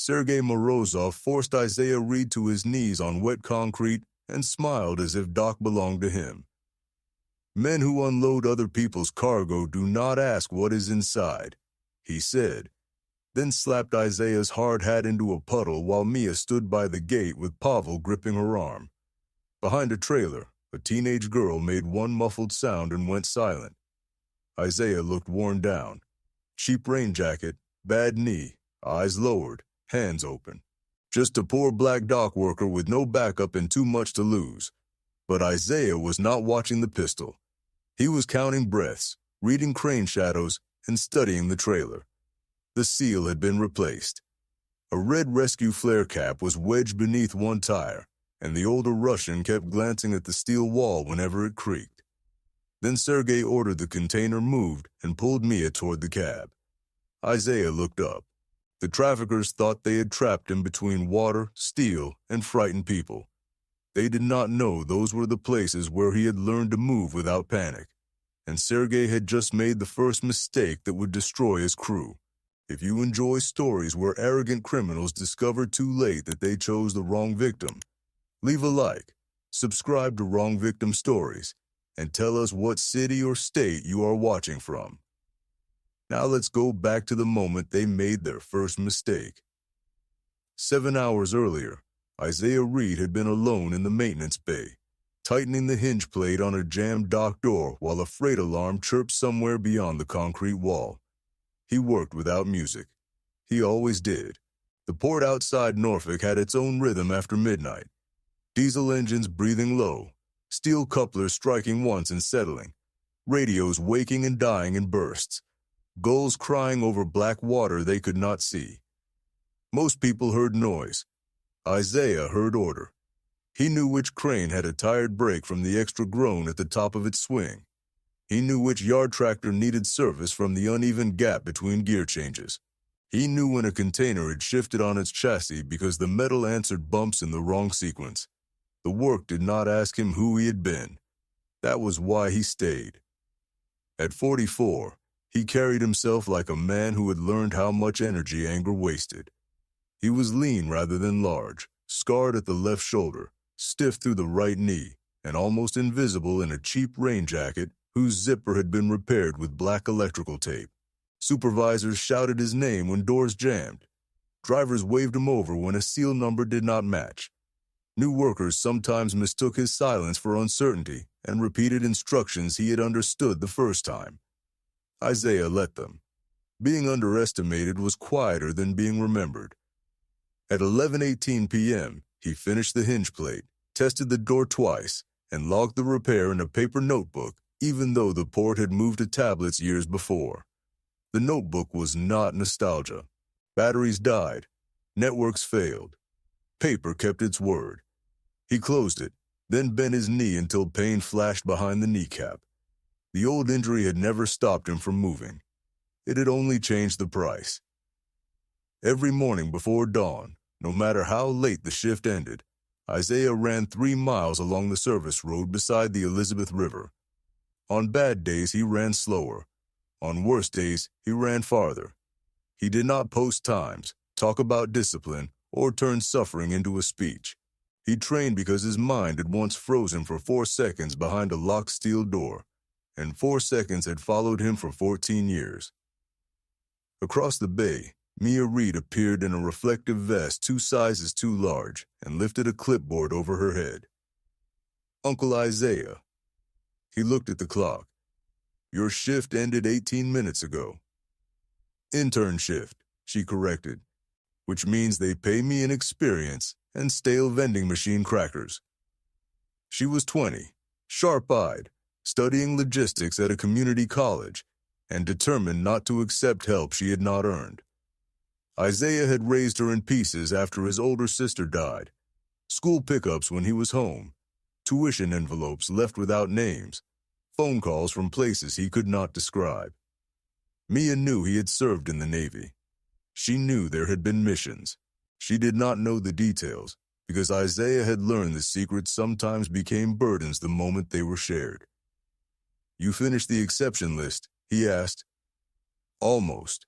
Sergei Morozov forced Isaiah Reed to his knees on wet concrete and smiled as if Doc belonged to him. Men who unload other people's cargo do not ask what is inside, he said, then slapped Isaiah's hard hat into a puddle while Mia stood by the gate with Pavel gripping her arm. Behind a trailer, a teenage girl made one muffled sound and went silent. Isaiah looked worn down. Cheap rain jacket, bad knee, eyes lowered, hands open. Just a poor black dock worker with no backup and too much to lose. But Isaiah was not watching the pistol. He was counting breaths, reading crane shadows, and studying the trailer. The seal had been replaced. A red rescue flare cap was wedged beneath one tire, and the older Russian kept glancing at the steel wall whenever it creaked. Then Sergei ordered the container moved and pulled Mia toward the cab. Isaiah looked up. The traffickers thought they had trapped him between water, steel, and frightened people. They did not know those were the places where he had learned to move without panic, and Sergei had just made the first mistake that would destroy his crew. If you enjoy stories where arrogant criminals discover too late that they chose the wrong victim, leave a like, subscribe to Wrong Victim Stories, and tell us what city or state you are watching from. Now let's go back to the moment they made their first mistake. 7 hours earlier, Isaiah Reed had been alone in the maintenance bay, tightening the hinge plate on a jammed dock door while a freight alarm chirped somewhere beyond the concrete wall. He worked without music. He always did. The port outside Norfolk had its own rhythm after midnight. Diesel engines breathing low, steel couplers striking once and settling, radios waking and dying in bursts, gulls crying over black water they could not see. Most people heard noise. Isaiah heard order. He knew which crane had a tired brake from the extra groan at the top of its swing. He knew which yard tractor needed service from the uneven gap between gear changes. He knew when a container had shifted on its chassis because the metal answered bumps in the wrong sequence. The work did not ask him who he had been. That was why he stayed. At 44, he carried himself like a man who had learned how much energy anger wasted. He was lean rather than large, scarred at the left shoulder, stiff through the right knee, and almost invisible in a cheap rain jacket whose zipper had been repaired with black electrical tape. Supervisors shouted his name when doors jammed. Drivers waved him over when a seal number did not match. New workers sometimes mistook his silence for uncertainty and repeated instructions he had understood the first time. Isaiah let them. Being underestimated was quieter than being remembered. At 11:18 p.m., he finished the hinge plate, tested the door twice, and logged the repair in a paper notebook, even though the port had moved to tablets years before. The notebook was not nostalgia. Batteries died. Networks failed. Paper kept its word. He closed it, then bent his knee until pain flashed behind the kneecap. The old injury had never stopped him from moving. It had only changed the price. Every morning before dawn, no matter how late the shift ended, Isaiah ran 3 miles along the service road beside the Elizabeth River. On bad days, he ran slower. On worse days, he ran farther. He did not post times, talk about discipline, or turn suffering into a speech. He trained because his mind had once frozen for 4 seconds behind a locked steel door, and 4 seconds had followed him for 14 years. Across the bay, Mia Reed appeared in a reflective vest 2 sizes too large and lifted a clipboard over her head. "Uncle Isaiah." He looked at the clock. "Your shift ended 18 minutes ago." "Intern shift," she corrected, "which means they pay me in experience and stale vending machine crackers." She was 20, sharp-eyed, studying logistics at a community college, and determined not to accept help she had not earned. Isaiah had raised her in pieces after his older sister died. School pickups when he was home, tuition envelopes left without names, phone calls from places he could not describe. Mia knew he had served in the Navy. She knew there had been missions. She did not know the details, because Isaiah had learned the secrets sometimes became burdens the moment they were shared. "You finished the exception list?" he asked. "Almost.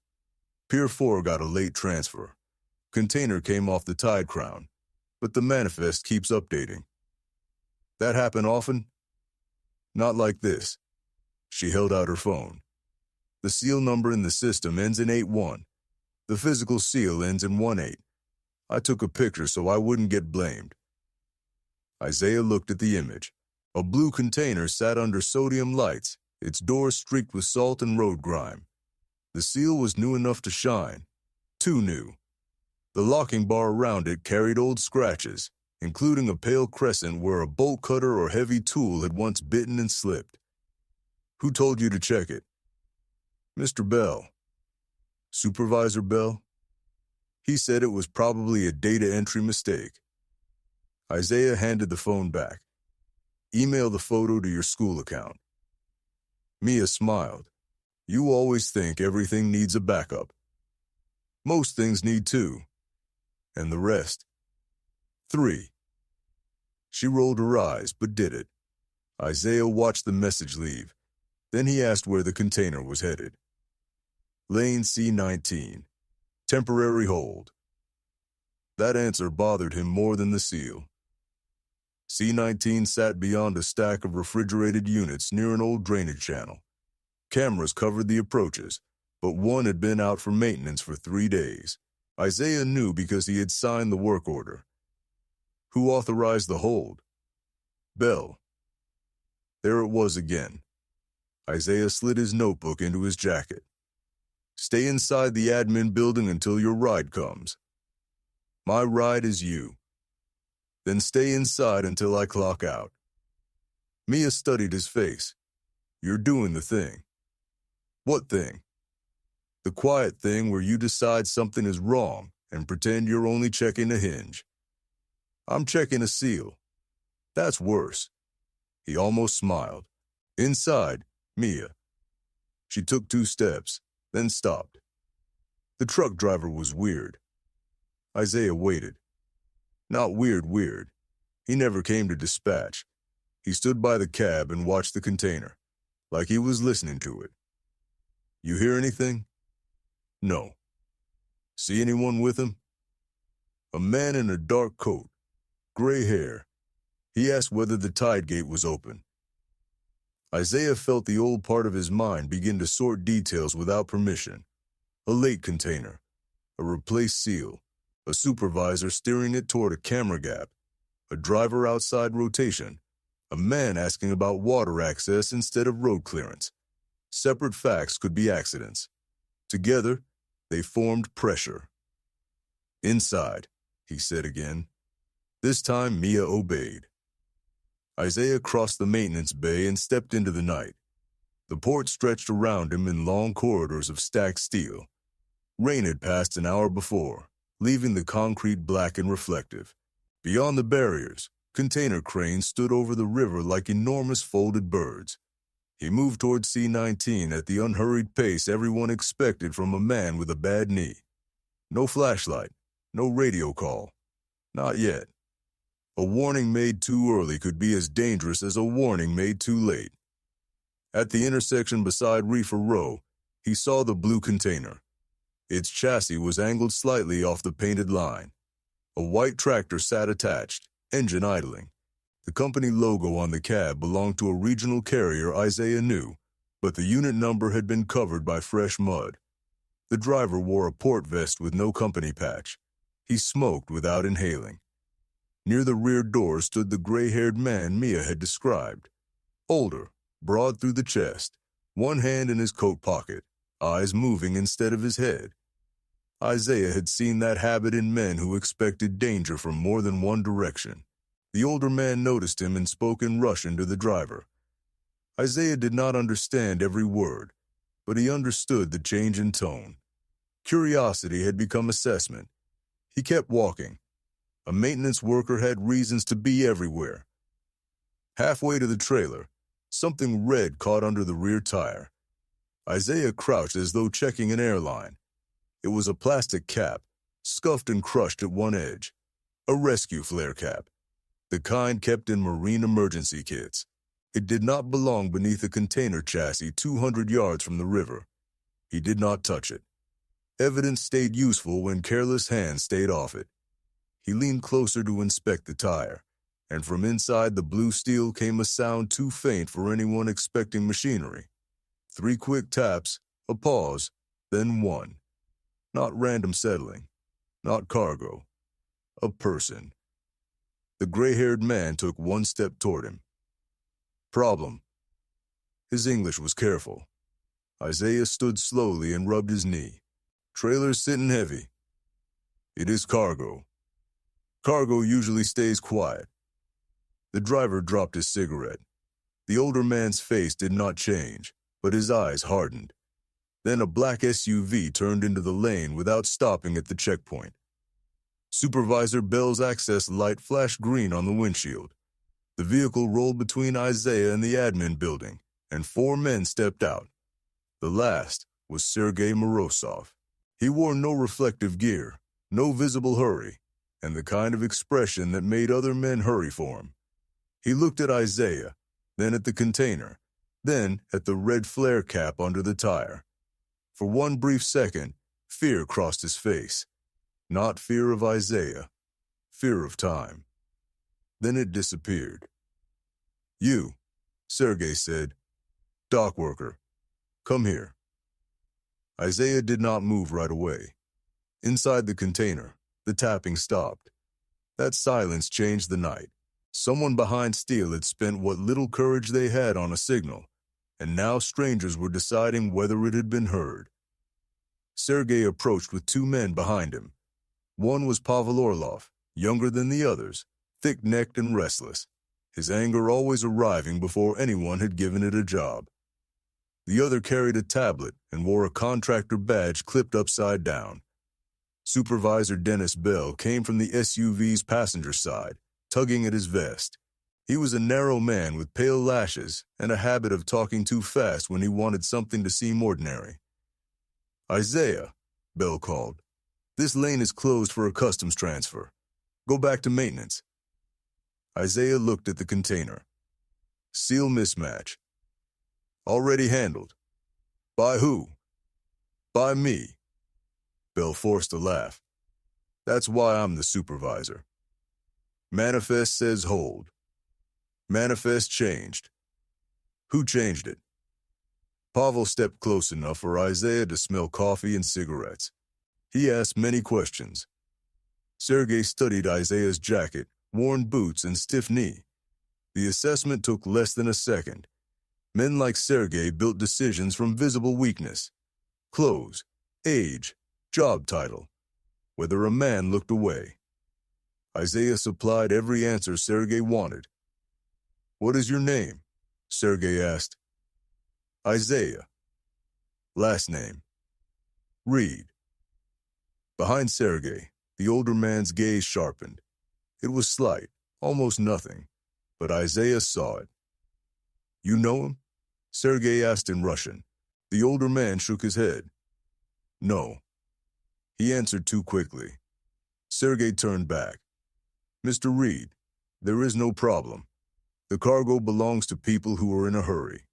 Pier 4 got a late transfer. Container came off the tide crown, but the manifest keeps updating. That happen often? Not like this. She held out her phone. The seal number in the system ends in 81. The physical seal ends in 18. I took a picture so I wouldn't get blamed. Isaiah looked at the image. A blue container sat under sodium lights, its door streaked with salt and road grime. The seal was new enough to shine. Too new. The locking bar around it carried old scratches, including a pale crescent where a bolt cutter or heavy tool had once bitten and slipped. Who told you to check it? Mr. Bell. Supervisor Bell? He said it was probably a data entry mistake. Isaiah handed the phone back. Email the photo to your school account. Mia smiled. You always think everything needs a backup. Most things need 2. And the rest? 3. She rolled her eyes, but did it. Isaiah watched the message leave. Then he asked where the container was headed. Lane C-19. Temporary hold. That answer bothered him more than the seal. C-19 sat beyond a stack of refrigerated units near an old drainage channel. Cameras covered the approaches, but one had been out for maintenance for 3 days. Isaiah knew because he had signed the work order. Who authorized the hold? Bell. There it was again. Isaiah slid his notebook into his jacket. Stay inside the admin building until your ride comes. My ride is you. Then stay inside until I clock out. Mia studied his face. You're doing the thing. What thing? The quiet thing where you decide something is wrong and pretend you're only checking a hinge. I'm checking a seal. That's worse. He almost smiled. Inside, Mia. She took 2 steps, then stopped. The truck driver was weird. Isaiah waited. Not weird. He never came to dispatch. He stood by the cab and watched the container, like he was listening to it. You hear anything? No. See anyone with him? A man in a dark coat, gray hair. He asked whether the tide gate was open. Isaiah felt the old part of his mind begin to sort details without permission. A late container, a replaced seal, a supervisor steering it toward a camera gap, a driver outside rotation, a man asking about water access instead of road clearance. Separate facts could be accidents. Together, they formed pressure. Inside, he said again. This time Mia obeyed. Isaiah crossed the maintenance bay and stepped into the night. The port stretched around him in long corridors of stacked steel. Rain had passed an hour before, leaving the concrete black and reflective. Beyond the barriers, container cranes stood over the river like enormous folded birds. He moved toward C-19 at the unhurried pace everyone expected from a man with a bad knee. No flashlight, no radio call. Not yet. A warning made too early could be as dangerous as a warning made too late. At the intersection beside Reefer Row, he saw the blue container. Its chassis was angled slightly off the painted line. A white tractor sat attached, engine idling. The company logo on the cab belonged to a regional carrier Isaiah knew, but the unit number had been covered by fresh mud. The driver wore a port vest with no company patch. He smoked without inhaling. Near the rear door stood the gray-haired man Mia had described. Older, broad through the chest, one hand in his coat pocket, eyes moving instead of his head. Isaiah had seen that habit in men who expected danger from more than one direction. The older man noticed him and spoke in Russian to the driver. Isaiah did not understand every word, but he understood the change in tone. Curiosity had become assessment. He kept walking. A maintenance worker had reasons to be everywhere. Halfway to the trailer, something red caught under the rear tire. Isaiah crouched as though checking an airline. It was a plastic cap, scuffed and crushed at one edge. A rescue flare cap, the kind kept in marine emergency kits. It did not belong beneath a container chassis 200 yards from the river. He did not touch it. Evidence stayed useful when careless hands stayed off it. He leaned closer to inspect the tire, and from inside the blue steel came a sound too faint for anyone expecting machinery. 3 quick taps, a pause, then one. Not random settling, not cargo. A person. The gray-haired man took 1 step toward him. Problem. His English was careful. Isaiah stood slowly and rubbed his knee. Trailer's sitting heavy. It is cargo. Cargo usually stays quiet. The driver dropped his cigarette. The older man's face did not change, but his eyes hardened. Then a black SUV turned into the lane without stopping at the checkpoint. Supervisor Bell's access light flashed green on the windshield. The vehicle rolled between Isaiah and the admin building, and 4 men stepped out. The last was Sergei Morozov. He wore no reflective gear, no visible hurry, and the kind of expression that made other men hurry for him. He looked at Isaiah, then at the container, then at the red flare cap under the tire. For 1 brief second, fear crossed his face. Not fear of Isaiah, fear of time. Then it disappeared. You, Sergei said. Dock worker, come here. Isaiah did not move right away. Inside the container, the tapping stopped. That silence changed the night. Someone behind steel had spent what little courage they had on a signal, and now strangers were deciding whether it had been heard. Sergei approached with 2 men behind him. One was Pavel Orlov, younger than the others, thick-necked and restless, his anger always arriving before anyone had given it a job. The other carried a tablet and wore a contractor badge clipped upside down. Supervisor Dennis Bell came from the SUV's passenger side, tugging at his vest. He was a narrow man with pale lashes and a habit of talking too fast when he wanted something to seem ordinary. Isaiah, Bell called. This lane is closed for a customs transfer. Go back to maintenance. Isaiah looked at the container. Seal mismatch. Already handled. By who? By me. Bell forced a laugh. That's why I'm the supervisor. Manifest says hold. Manifest changed. Who changed it? Pavel stepped close enough for Isaiah to smell coffee and cigarettes. He asked many questions. Sergei studied Isaiah's jacket, worn boots, and stiff knee. The assessment took less than a second. Men like Sergei built decisions from visible weakness. Clothes, age, job title, whether a man looked away. Isaiah supplied every answer Sergei wanted. What is your name? Sergei asked. Isaiah. Last name? Reed. Behind Sergei, the older man's gaze sharpened. It was slight, almost nothing, but Isaiah saw it. You know him? Sergei asked in Russian. The older man shook his head. No. He answered too quickly. Sergei turned back. Mr. Reed, there is no problem. The cargo belongs to people who are in a hurry.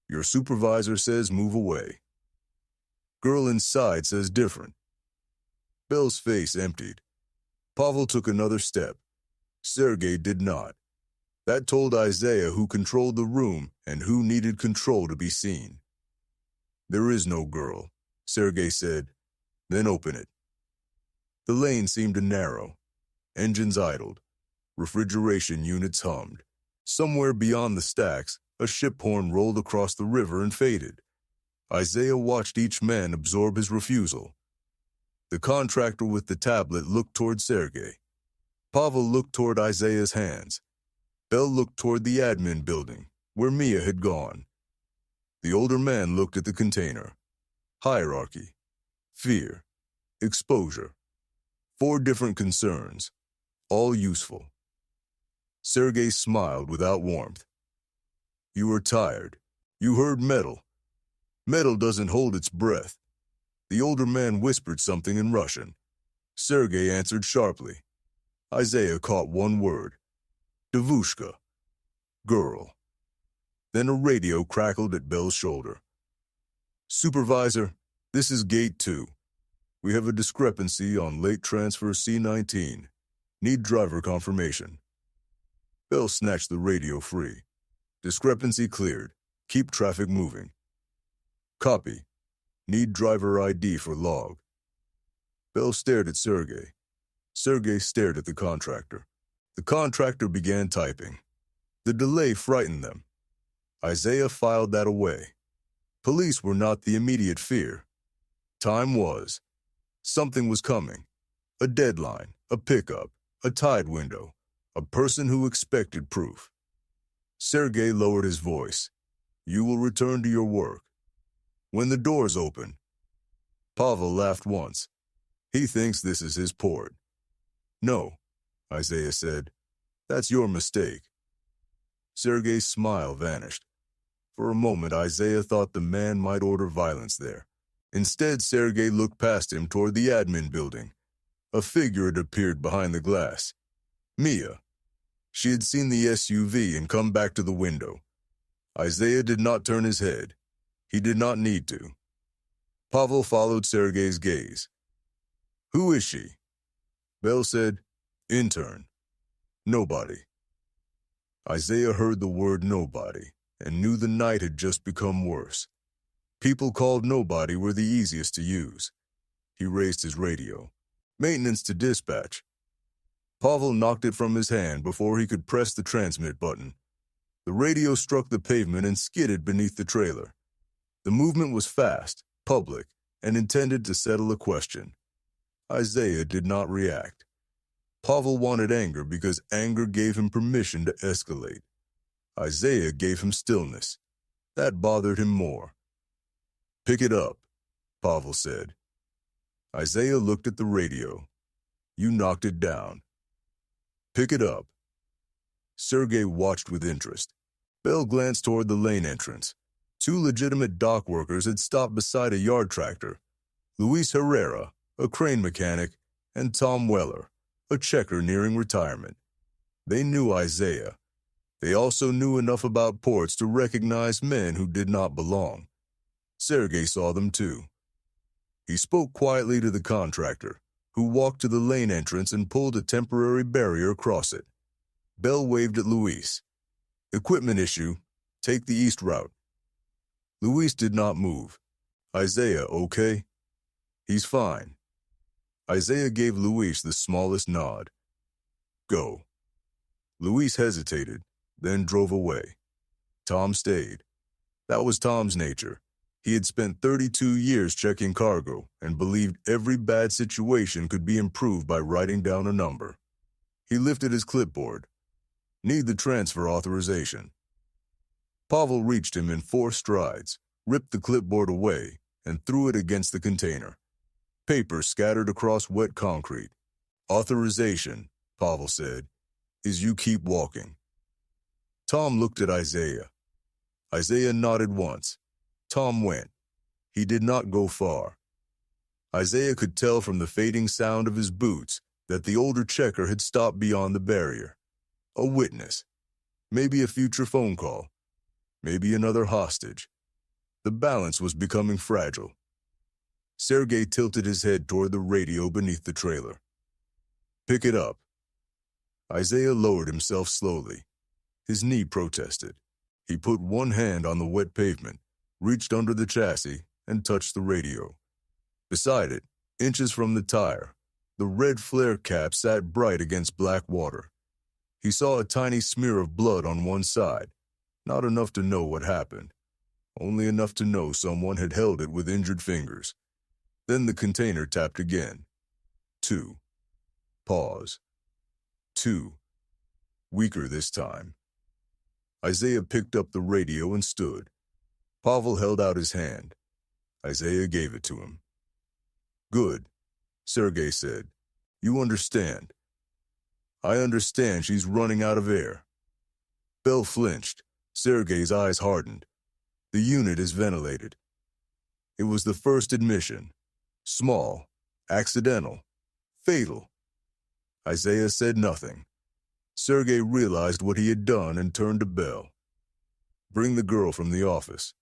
Your supervisor says move away. Girl inside says different. Bell's face emptied. Pavel took another step. Sergei did not. That told Isaiah who controlled the room and who needed control to be seen. There is no girl, Sergei said. Then open it. The lane seemed to narrow. Engines idled. Refrigeration units hummed. Somewhere beyond the stacks, a ship horn rolled across the river and faded. Isaiah watched each man absorb his refusal. The contractor with the tablet looked toward Sergei. Pavel looked toward Isaiah's hands. Bell looked toward the admin building, where Mia had gone. The older man looked at the container. Hierarchy, fear, exposure. 4 different concerns, all useful. Sergei smiled without warmth. You were tired. You heard metal. Metal doesn't hold its breath. The older man whispered something in Russian. Sergei answered sharply. Isaiah caught one word. Devushka. Girl. Then a radio crackled at Bell's shoulder. Supervisor, this is Gate 2. We have a discrepancy on late transfer C19. Need driver confirmation. Bell snatched the radio free. Discrepancy cleared. Keep traffic moving. Copy. Need driver ID for log. Bell stared at Sergei. Sergei stared at the contractor. The contractor began typing. The delay frightened them. Isaiah filed that away. Police were not the immediate fear. Time was. Something was coming. A deadline, a pickup, a tide window, a person who expected proof. Sergei lowered his voice. You will return to your work. When the doors open. Pavel laughed once. He thinks this is his port. No, Isaiah said. That's your mistake. Sergei's smile vanished. For a moment, Isaiah thought the man might order violence there. Instead, Sergei looked past him toward the admin building. A figure had appeared behind the glass. Mia. She had seen the SUV and come back to the window. Isaiah did not turn his head. He did not need to. Pavel followed Sergei's gaze. Who is she? Bell said, Intern. Nobody. Isaiah heard the word nobody and knew the night had just become worse. People called nobody were the easiest to use. He raised his radio. Maintenance to dispatch. Pavel knocked it from his hand before he could press the transmit button. The radio struck the pavement and skidded beneath the trailer. The movement was fast, public, and intended to settle a question. Isaiah did not react. Pavel wanted anger because anger gave him permission to escalate. Isaiah gave him stillness. That bothered him more. Pick it up, Pavel said. Isaiah looked at the radio. You knocked it down. Pick it up. Sergei watched with interest. Bell glanced toward the lane entrance. Two legitimate dock workers had stopped beside a yard tractor. Luis Herrera, a crane mechanic, and Tom Weller, a checker nearing retirement. They knew Isaiah. They also knew enough about ports to recognize men who did not belong. Sergei saw them too. He spoke quietly to the contractor, who walked to the lane entrance and pulled a temporary barrier across it. Bell waved at Luis. Equipment issue. Take the east route. Luis did not move. Isaiah, okay? He's fine. Isaiah gave Luis the smallest nod. Go. Luis hesitated, then drove away. Tom stayed. That was Tom's nature. He had spent 32 years checking cargo and believed every bad situation could be improved by writing down a number. He lifted his clipboard. Need the transfer authorization. Pavel reached him in 4 strides, ripped the clipboard away, and threw it against the container. Paper scattered across wet concrete. Authorization, Pavel said, is you keep walking. Tom looked at Isaiah. Isaiah nodded once. Tom went. He did not go far. Isaiah could tell from the fading sound of his boots that the older checker had stopped beyond the barrier. A witness. Maybe a future phone call. Maybe another hostage. The balance was becoming fragile. Sergei tilted his head toward the radio beneath the trailer. Pick it up. Isaiah lowered himself slowly. His knee protested. He put one hand on the wet pavement, reached under the chassis, and touched the radio. Beside it, inches from the tire, the red flare cap sat bright against black water. He saw a tiny smear of blood on one side, not enough to know what happened, only enough to know someone had held it with injured fingers. Then the container tapped again. 2. Pause. 2. Weaker this time. Isaiah picked up the radio and stood. Pavel held out his hand. Isaiah gave it to him. Good, Sergei said. You understand. I understand she's running out of air. Bell flinched. Sergei's eyes hardened. The unit is ventilated. It was the first admission. Small, accidental, fatal. Isaiah said nothing. Sergei realized what he had done and turned to Bell. Bring the girl from the office.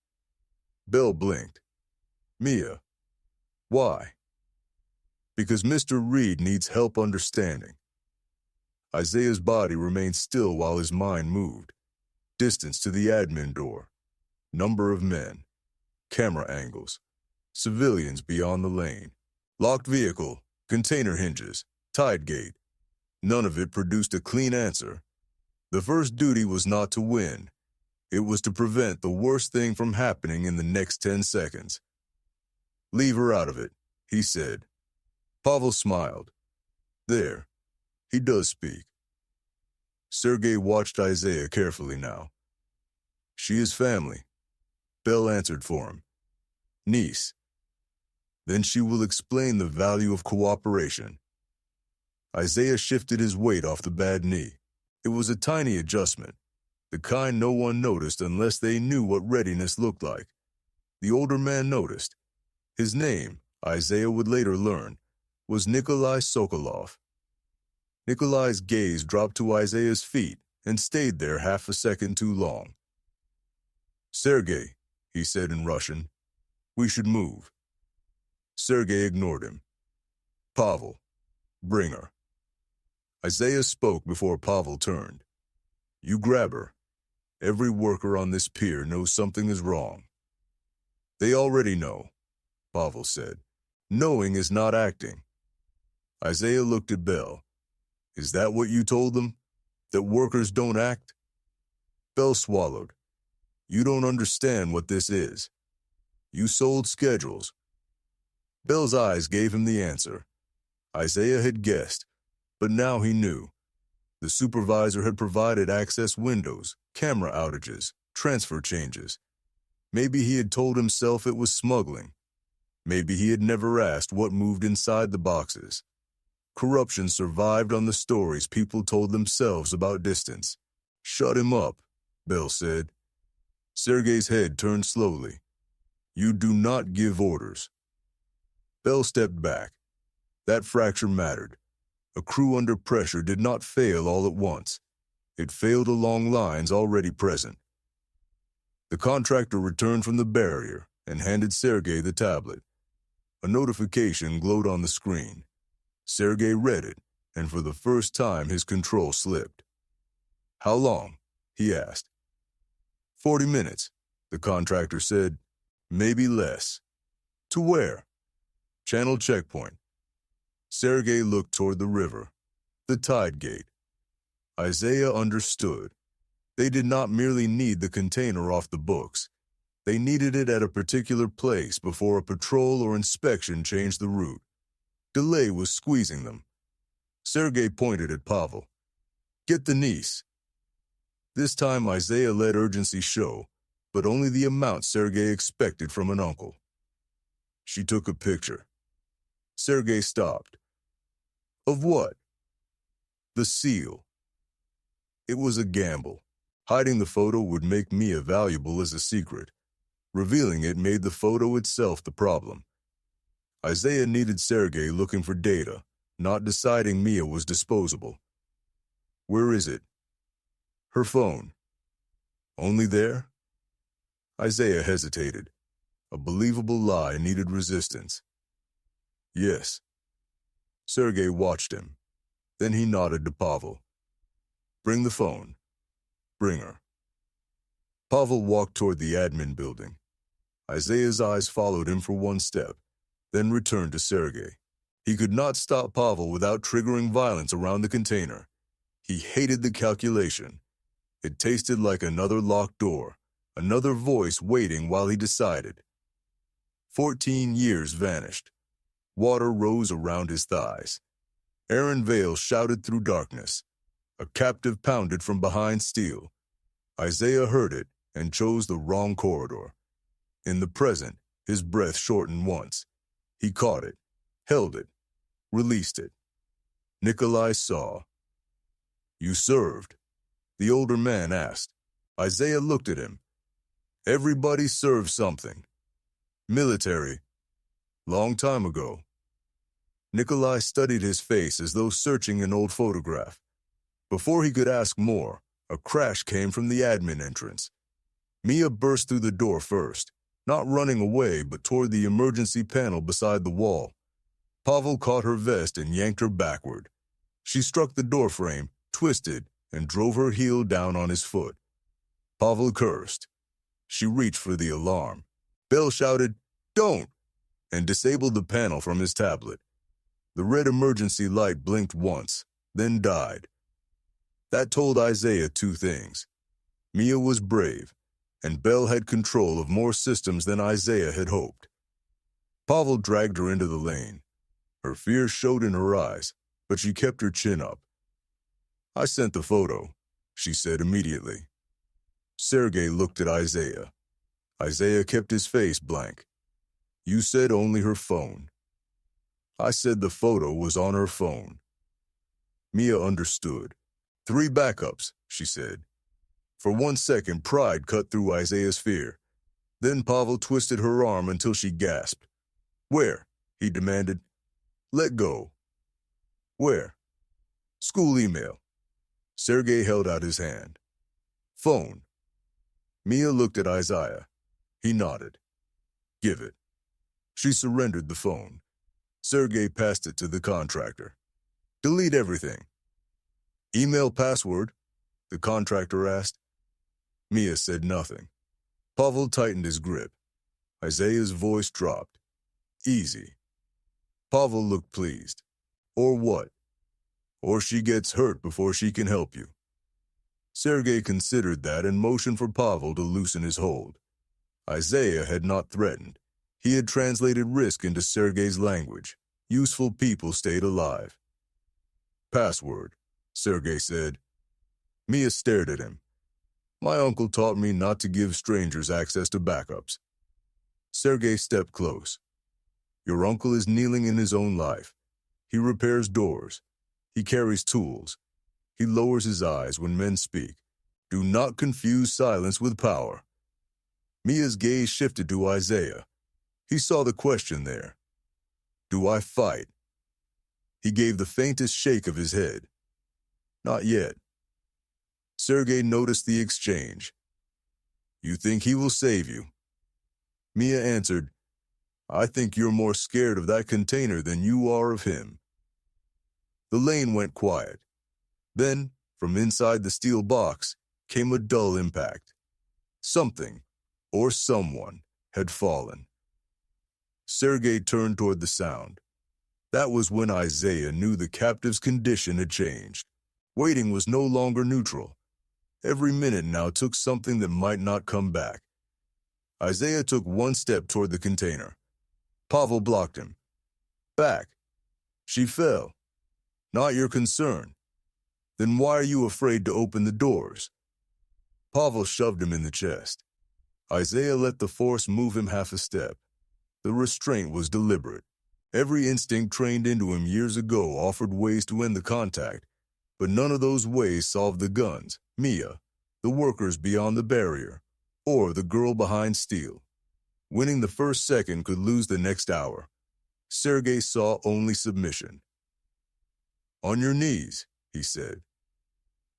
Bell blinked. Mia. Why? Because Mr. Reed needs help understanding. Isaiah's body remained still while his mind moved. Distance to the admin door. Number of men. Camera angles. Civilians beyond the lane. Locked vehicle. Container hinges. Tide gate. None of it produced a clean answer. The first duty was not to win. It was to prevent the worst thing from happening in the next 10 seconds. Leave her out of it, he said. Pavel smiled. There. He does speak. Sergei watched Isaiah carefully now. She is family. Bell answered for him. Niece. Then she will explain the value of cooperation. Isaiah shifted his weight off the bad knee. It was a tiny adjustment, the kind no one noticed unless they knew what readiness looked like. The older man noticed. His name, Isaiah would later learn, was Nikolai Sokolov. Nikolai's gaze dropped to Isaiah's feet and stayed there half a second too long. Sergei, he said in Russian, we should move. Sergei ignored him. Pavel, bring her. Isaiah spoke before Pavel turned. You grab her. Every worker on this pier knows something is wrong. They already know, Pavel said. Knowing is not acting. Isaiah looked at Bell. Is that what you told them? That workers don't act? Bell swallowed. You don't understand what this is. You sold schedules. Bell's eyes gave him the answer. Isaiah had guessed, but now he knew. The supervisor had provided access windows, camera outages, transfer changes. Maybe he had told himself it was smuggling. Maybe he had never asked what moved inside the boxes. Corruption survived on the stories people told themselves about distance. Shut him up, Bell said. Sergei's head turned slowly. You do not give orders. Bell stepped back. That fracture mattered. A crew under pressure did not fail all at once. It failed along lines already present. The contractor returned from the barrier and handed Sergei the tablet. A notification glowed on the screen. Sergei read it, and for the first time his control slipped. How long? He asked. 40 minutes, the contractor said. Maybe less. To where? Channel checkpoint. Sergei looked toward the river, the tide gate. Isaiah understood. They did not merely need the container off the books. They needed it at a particular place before a patrol or inspection changed the route. Delay was squeezing them. Sergei pointed at Pavel. Get the niece. This time Isaiah let urgency show, but only the amount Sergei expected from an uncle. She took a picture. Sergei stopped. Of what? The seal. It was a gamble. Hiding the photo would make Mia valuable as a secret. Revealing it made the photo itself the problem. Isaiah needed Sergei looking for data, not deciding Mia was disposable. Where is it? Her phone. Only there? Isaiah hesitated. A believable lie needed resistance. Yes. Sergei watched him. Then he nodded to Pavel. Bring the phone. Bring her. Pavel walked toward the admin building. Isaiah's eyes followed him for one step, then returned to Sergei. He could not stop Pavel without triggering violence around the container. He hated the calculation. It tasted like another locked door, another voice waiting while he decided. 14 years vanished. Water rose around his thighs. Aaron Vale shouted through darkness. A captive pounded from behind steel. Isaiah heard it and chose the wrong corridor. In the present, his breath shortened once. He caught it, held it, released it. Nikolai saw. You served? The older man asked. Isaiah looked at him. Everybody serves something. Military. Long time ago. Nikolai studied his face as though searching an old photograph. Before he could ask more, a crash came from the admin entrance. Mia burst through the door first, not running away but toward the emergency panel beside the wall. Pavel caught her vest and yanked her backward. She struck the doorframe, twisted, and drove her heel down on his foot. Pavel cursed. She reached for the alarm. Bell shouted, "Don't!" and disabled the panel from his tablet. The red emergency light blinked once, then died. That told Isaiah two things. Mia was brave, and Bell had control of more systems than Isaiah had hoped. Pavel dragged her into the lane. Her fear showed in her eyes, but she kept her chin up. "I sent the photo," she said immediately. Sergei looked at Isaiah. Isaiah kept his face blank. "You said only her phone." "I said the photo was on her phone." Mia understood. "3 backups," she said. For 1 second, pride cut through Isaiah's fear. Then Pavel twisted her arm until she gasped. "Where?" he demanded. "Let go." "Where?" "School email." Sergei held out his hand. "Phone." Mia looked at Isaiah. He nodded. "Give it." She surrendered the phone. Sergei passed it to the contractor. "Delete everything." "Email password?" the contractor asked. Mia said nothing. Pavel tightened his grip. Isaiah's voice dropped. "Easy." Pavel looked pleased. "Or what? Or she gets hurt before she can help you." Sergei considered that and motioned for Pavel to loosen his hold. Isaiah had not threatened. He had translated risk into Sergei's language. Useful people stayed alive. "Password," Sergei said. Mia stared at him. "My uncle taught me not to give strangers access to backups." Sergei stepped close. "Your uncle is kneeling in his own life. He repairs doors. He carries tools. He lowers his eyes when men speak. Do not confuse silence with power." Mia's gaze shifted to Isaiah. He saw the question there. "Do I fight?" He gave the faintest shake of his head. "Not yet." Sergei noticed the exchange. "You think he will save you?" Mia answered, "I think you're more scared of that container than you are of him." The lane went quiet. Then, from inside the steel box, came a dull impact. Something, or someone, had fallen. Sergei turned toward the sound. That was when Isaiah knew the captive's condition had changed. Waiting was no longer neutral. Every minute now took something that might not come back. Isaiah took 1 step toward the container. Pavel blocked him. "Back." "She fell." "Not your concern." "Then why are you afraid to open the doors?" Pavel shoved him in the chest. Isaiah let the force move him half a step. The restraint was deliberate. Every instinct trained into him years ago offered ways to end the contact, but none of those ways solved the guns, Mia, the workers beyond the barrier, or the girl behind steel. Winning the first second could lose the next hour. Sergei saw only submission. "On your knees," he said.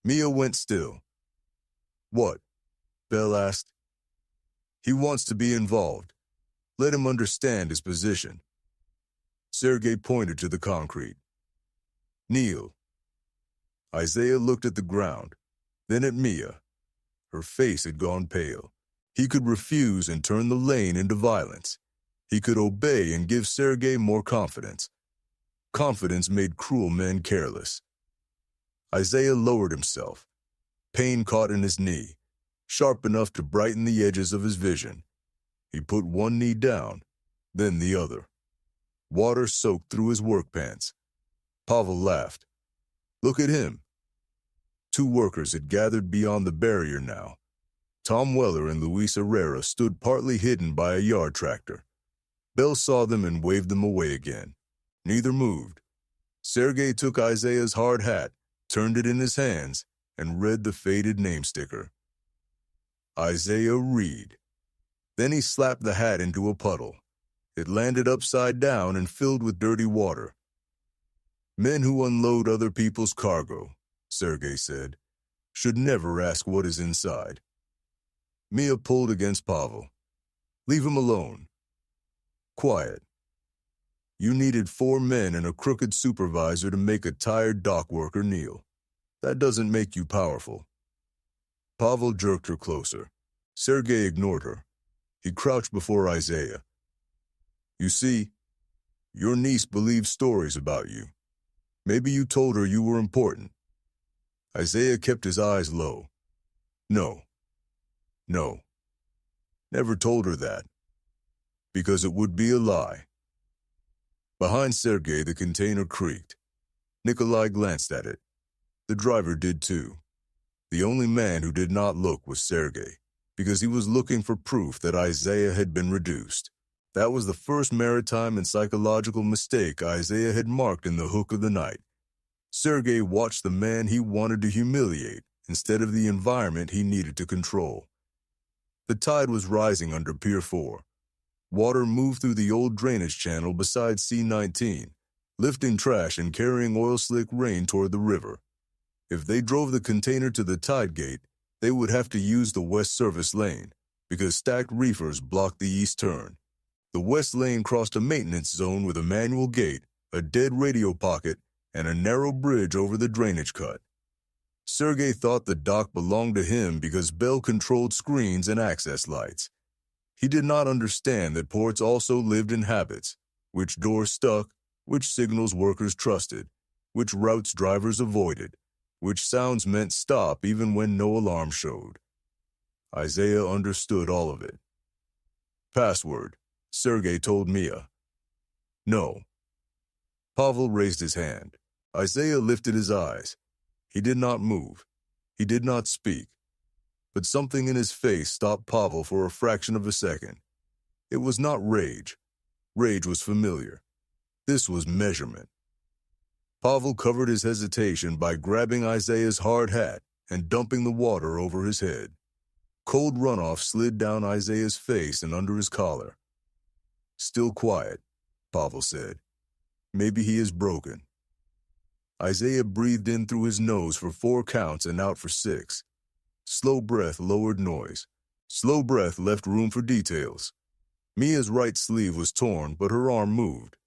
Mia went still. "What?" Bell asked. "He wants to be involved. Let him understand his position." Sergei pointed to the concrete. "Kneel." Isaiah looked at the ground, then at Mia. Her face had gone pale. He could refuse and turn the lane into violence. He could obey and give Sergei more confidence. Confidence made cruel men careless. Isaiah lowered himself. Pain caught in his knee, sharp enough to brighten the edges of his vision. He put one knee down, then the other. Water soaked through his work pants. Pavel laughed. "Look at him." 2 workers had gathered beyond the barrier now. Tom Weller and Luis Herrera stood partly hidden by a yard tractor. Bell saw them and waved them away again. Neither moved. Sergei took Isaiah's hard hat, turned it in his hands, and read the faded name sticker. Isaiah Reed. Then he slapped the hat into a puddle. It landed upside down and filled with dirty water. "Men who unload other people's cargo," Sergei said, "should never ask what is inside." Mia pulled against Pavel. "Leave him alone." "Quiet." You needed 4 men and a crooked supervisor to make a tired dock worker kneel. That doesn't make you powerful. Pavel jerked her closer. Sergei ignored her. He crouched before Isaiah. You see, your niece believes stories about you. Maybe you told her you were important. Isaiah kept his eyes low. No. Never told her that. Because it would be a lie. Behind Sergei, the container creaked. Nikolai glanced at it. The driver did too. The only man who did not look was Sergei, because he was looking for proof that Isaiah had been reduced. That was the first maritime and psychological mistake Isaiah had marked in the hook of the night. Sergei watched the man he wanted to humiliate instead of the environment he needed to control. The tide was rising under Pier 4. Water moved through the old drainage channel beside C-19, lifting trash and carrying oil-slick rain toward the river. If they drove the container to the tide gate, they would have to use the west service lane, because stacked reefers blocked the east turn. The west lane crossed a maintenance zone with a manual gate, a dead radio pocket, and a narrow bridge over the drainage cut. Sergei thought the dock belonged to him because Bell controlled screens and access lights. He did not understand that ports also lived in habits, which doors stuck, which signals workers trusted, which routes drivers avoided, which sounds meant stop even when no alarm showed. Isaiah understood all of it. Password, Sergei told Mia. No. Pavel raised his hand. Isaiah lifted his eyes. He did not move. He did not speak. But something in his face stopped Pavel for a fraction of a second. It was not rage. Rage was familiar. This was measurement. Pavel covered his hesitation by grabbing Isaiah's hard hat and dumping the water over his head. Cold runoff slid down Isaiah's face and under his collar. Still quiet, Pavel said. Maybe he is broken. Isaiah breathed in through his nose for 4 counts and out for 6. Slow breath lowered noise. Slow breath left room for details. Mia's right sleeve was torn, but her arm moved.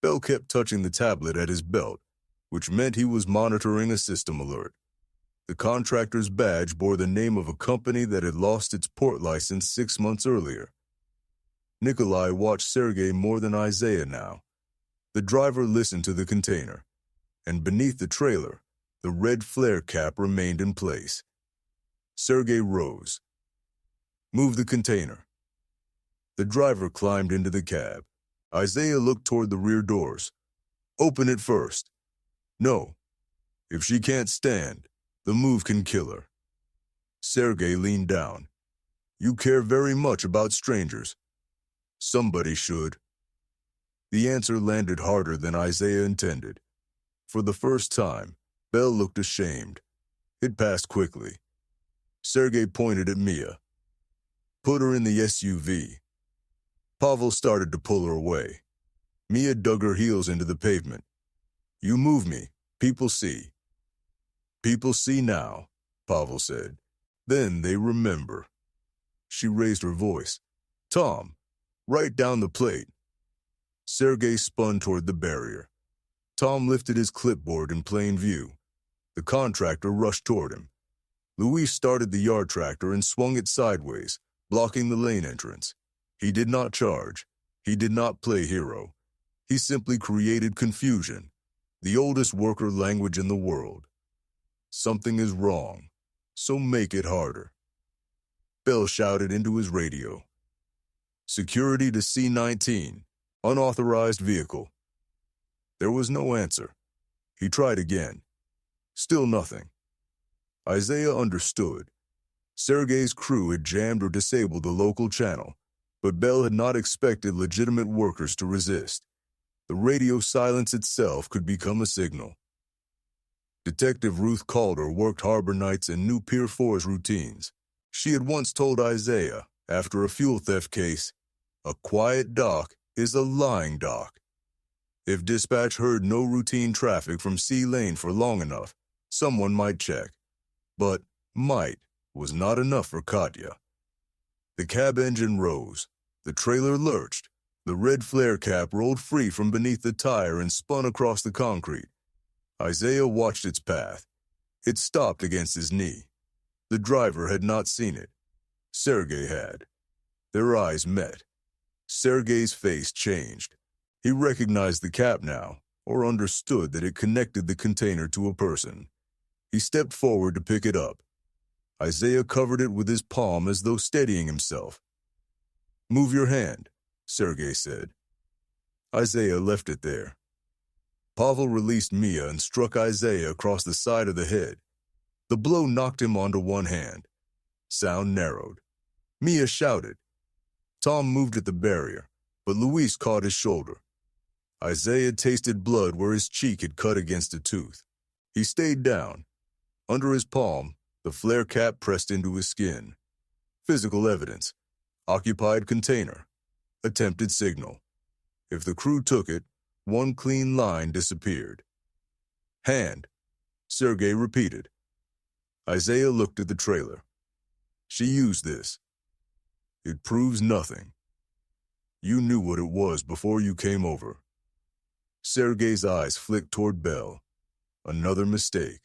Bell kept touching the tablet at his belt, which meant he was monitoring a system alert. The contractor's badge bore the name of a company that had lost its port license 6 months earlier. Nikolai watched Sergei more than Isaiah now. The driver listened to the container, and beneath the trailer, the red flare cap remained in place. Sergei rose. Move the container. The driver climbed into the cab. Isaiah looked toward the rear doors. Open it first. No. If she can't stand, the move can kill her. Sergei leaned down. You care very much about strangers. Somebody should. The answer landed harder than Isaiah intended. For the first time, Bell looked ashamed. It passed quickly. Sergei pointed at Mia. Put her in the SUV. Pavel started to pull her away. Mia dug her heels into the pavement. You move me. People see. People see now, Pavel said. Then they remember. She raised her voice. Tom, write down the plate. Sergei spun toward the barrier. Tom lifted his clipboard in plain view. The contractor rushed toward him. Luis started the yard tractor and swung it sideways, blocking the lane entrance. He did not charge. He did not play hero. He simply created confusion, the oldest worker language in the world. Something is wrong, so make it harder. Bell shouted into his radio. Security to C-19, unauthorized vehicle. There was no answer. He tried again. Still nothing. Isaiah understood. Sergei's crew had jammed or disabled the local channel, but Bell had not expected legitimate workers to resist. The radio silence itself could become a signal. Detective Ruth Calder worked harbor nights and knew Pier 4's routines. She had once told Isaiah, after a fuel theft case, a quiet dock is a lying dock. If dispatch heard no routine traffic from C Lane for long enough, someone might check. But might was not enough for Katya. The cab engine rose. The trailer lurched. The red flare cap rolled free from beneath the tire and spun across the concrete. Isaiah watched its path. It stopped against his knee. The driver had not seen it. Sergei had. Their eyes met. Sergei's face changed. He recognized the cap now, or understood that it connected the container to a person. He stepped forward to pick it up. Isaiah covered it with his palm as though steadying himself. "Move your hand," Sergei said. Isaiah left it there. Pavel released Mia and struck Isaiah across the side of the head. The blow knocked him onto one hand. Sound narrowed. Mia shouted. Tom moved at the barrier, but Luis caught his shoulder. Isaiah tasted blood where his cheek had cut against a tooth. He stayed down. Under his palm, the flare cap pressed into his skin. Physical evidence. Occupied container. Attempted signal. If the crew took it, one clean line disappeared. "Hand," Sergei repeated. Isaiah looked at the trailer. "She used this. It proves nothing. You knew what it was before you came over." Sergei's eyes flicked toward Bell. Another mistake.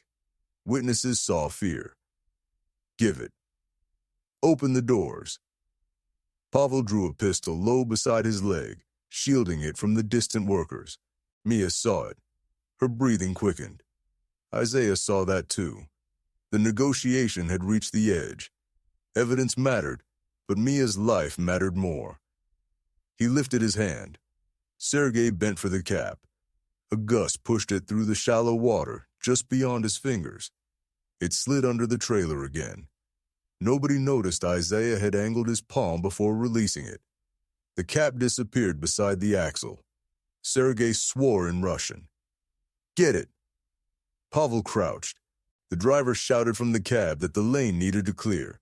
Witnesses saw fear. "Give it. Open the doors." Pavel drew a pistol low beside his leg, shielding it from the distant workers. Mia saw it. Her breathing quickened. Isaiah saw that too. The negotiation had reached the edge. Evidence mattered, but Mia's life mattered more. He lifted his hand. Sergei bent for the cap. A gust pushed it through the shallow water just beyond his fingers. It slid under the trailer again. Nobody noticed Isaiah had angled his palm before releasing it. The cap disappeared beside the axle. Sergei swore in Russian. "Get it!" Pavel crouched. The driver shouted from the cab that the lane needed to clear.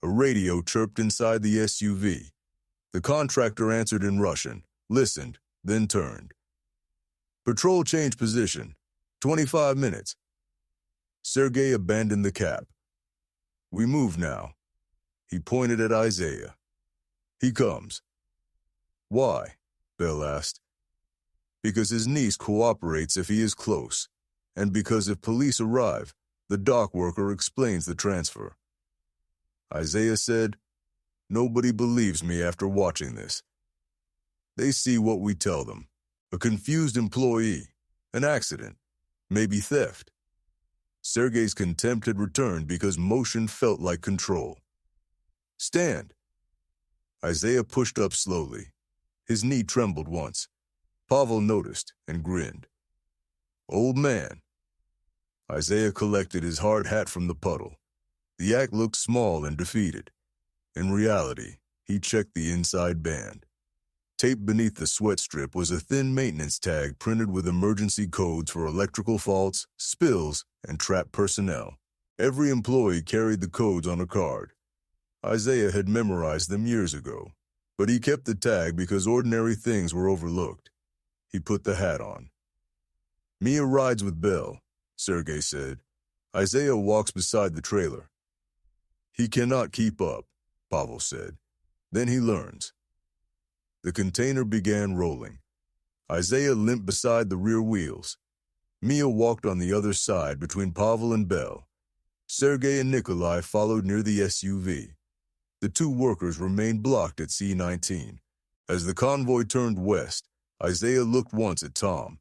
A radio chirped inside the SUV. The contractor answered in Russian, listened, then turned. "Patrol change position. 25 minutes. Sergei abandoned the cap. "We move now." He pointed at Isaiah. "He comes." "Why?" Bell asked. "Because his niece cooperates if he is close, and because if police arrive, the dock worker explains the transfer." Isaiah said, "Nobody believes me after watching this. They see what we tell them. A confused employee, an accident, maybe theft." Sergei's contempt had returned because motion felt like control. "Stand." Isaiah pushed up slowly. His knee trembled once. Pavel noticed and grinned. "Old man." Isaiah collected his hard hat from the puddle. The act looked small and defeated. In reality, he checked the inside band. Taped beneath the sweat strip was a thin maintenance tag printed with emergency codes for electrical faults, spills, and trapped personnel. Every employee carried the codes on a card. Isaiah had memorized them years ago, but he kept the tag because ordinary things were overlooked. He put the hat on. "Mia rides with Bell," Sergei said. "Isaiah walks beside the trailer." "He cannot keep up," Pavel said. "Then he learns." The container began rolling. Isaiah limped beside the rear wheels. Mia walked on the other side between Pavel and Bell. Sergei and Nikolai followed near the SUV. The two workers remained blocked at C-19. As the convoy turned west, Isaiah looked once at Tom.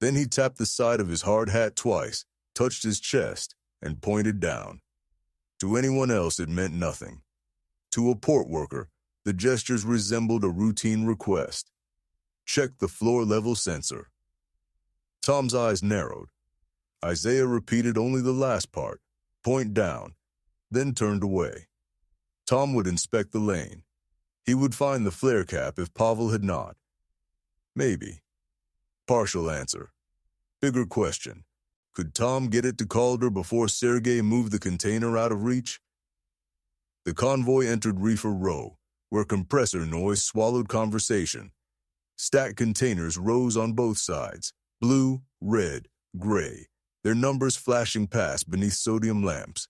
Then he tapped the side of his hard hat twice, touched his chest, and pointed down. To anyone else it meant nothing. To a port worker, the gestures resembled a routine request. "Check the floor-level sensor." Tom's eyes narrowed. Isaiah repeated only the last part, "point down," then turned away. Tom would inspect the lane. He would find the flare cap if Pavel had not. Maybe. Partial answer. Bigger question. Could Tom get it to Calder before Sergei moved the container out of reach? The convoy entered Reefer Row, where compressor noise swallowed conversation. Stacked containers rose on both sides, blue, red, gray, their numbers flashing past beneath sodium lamps.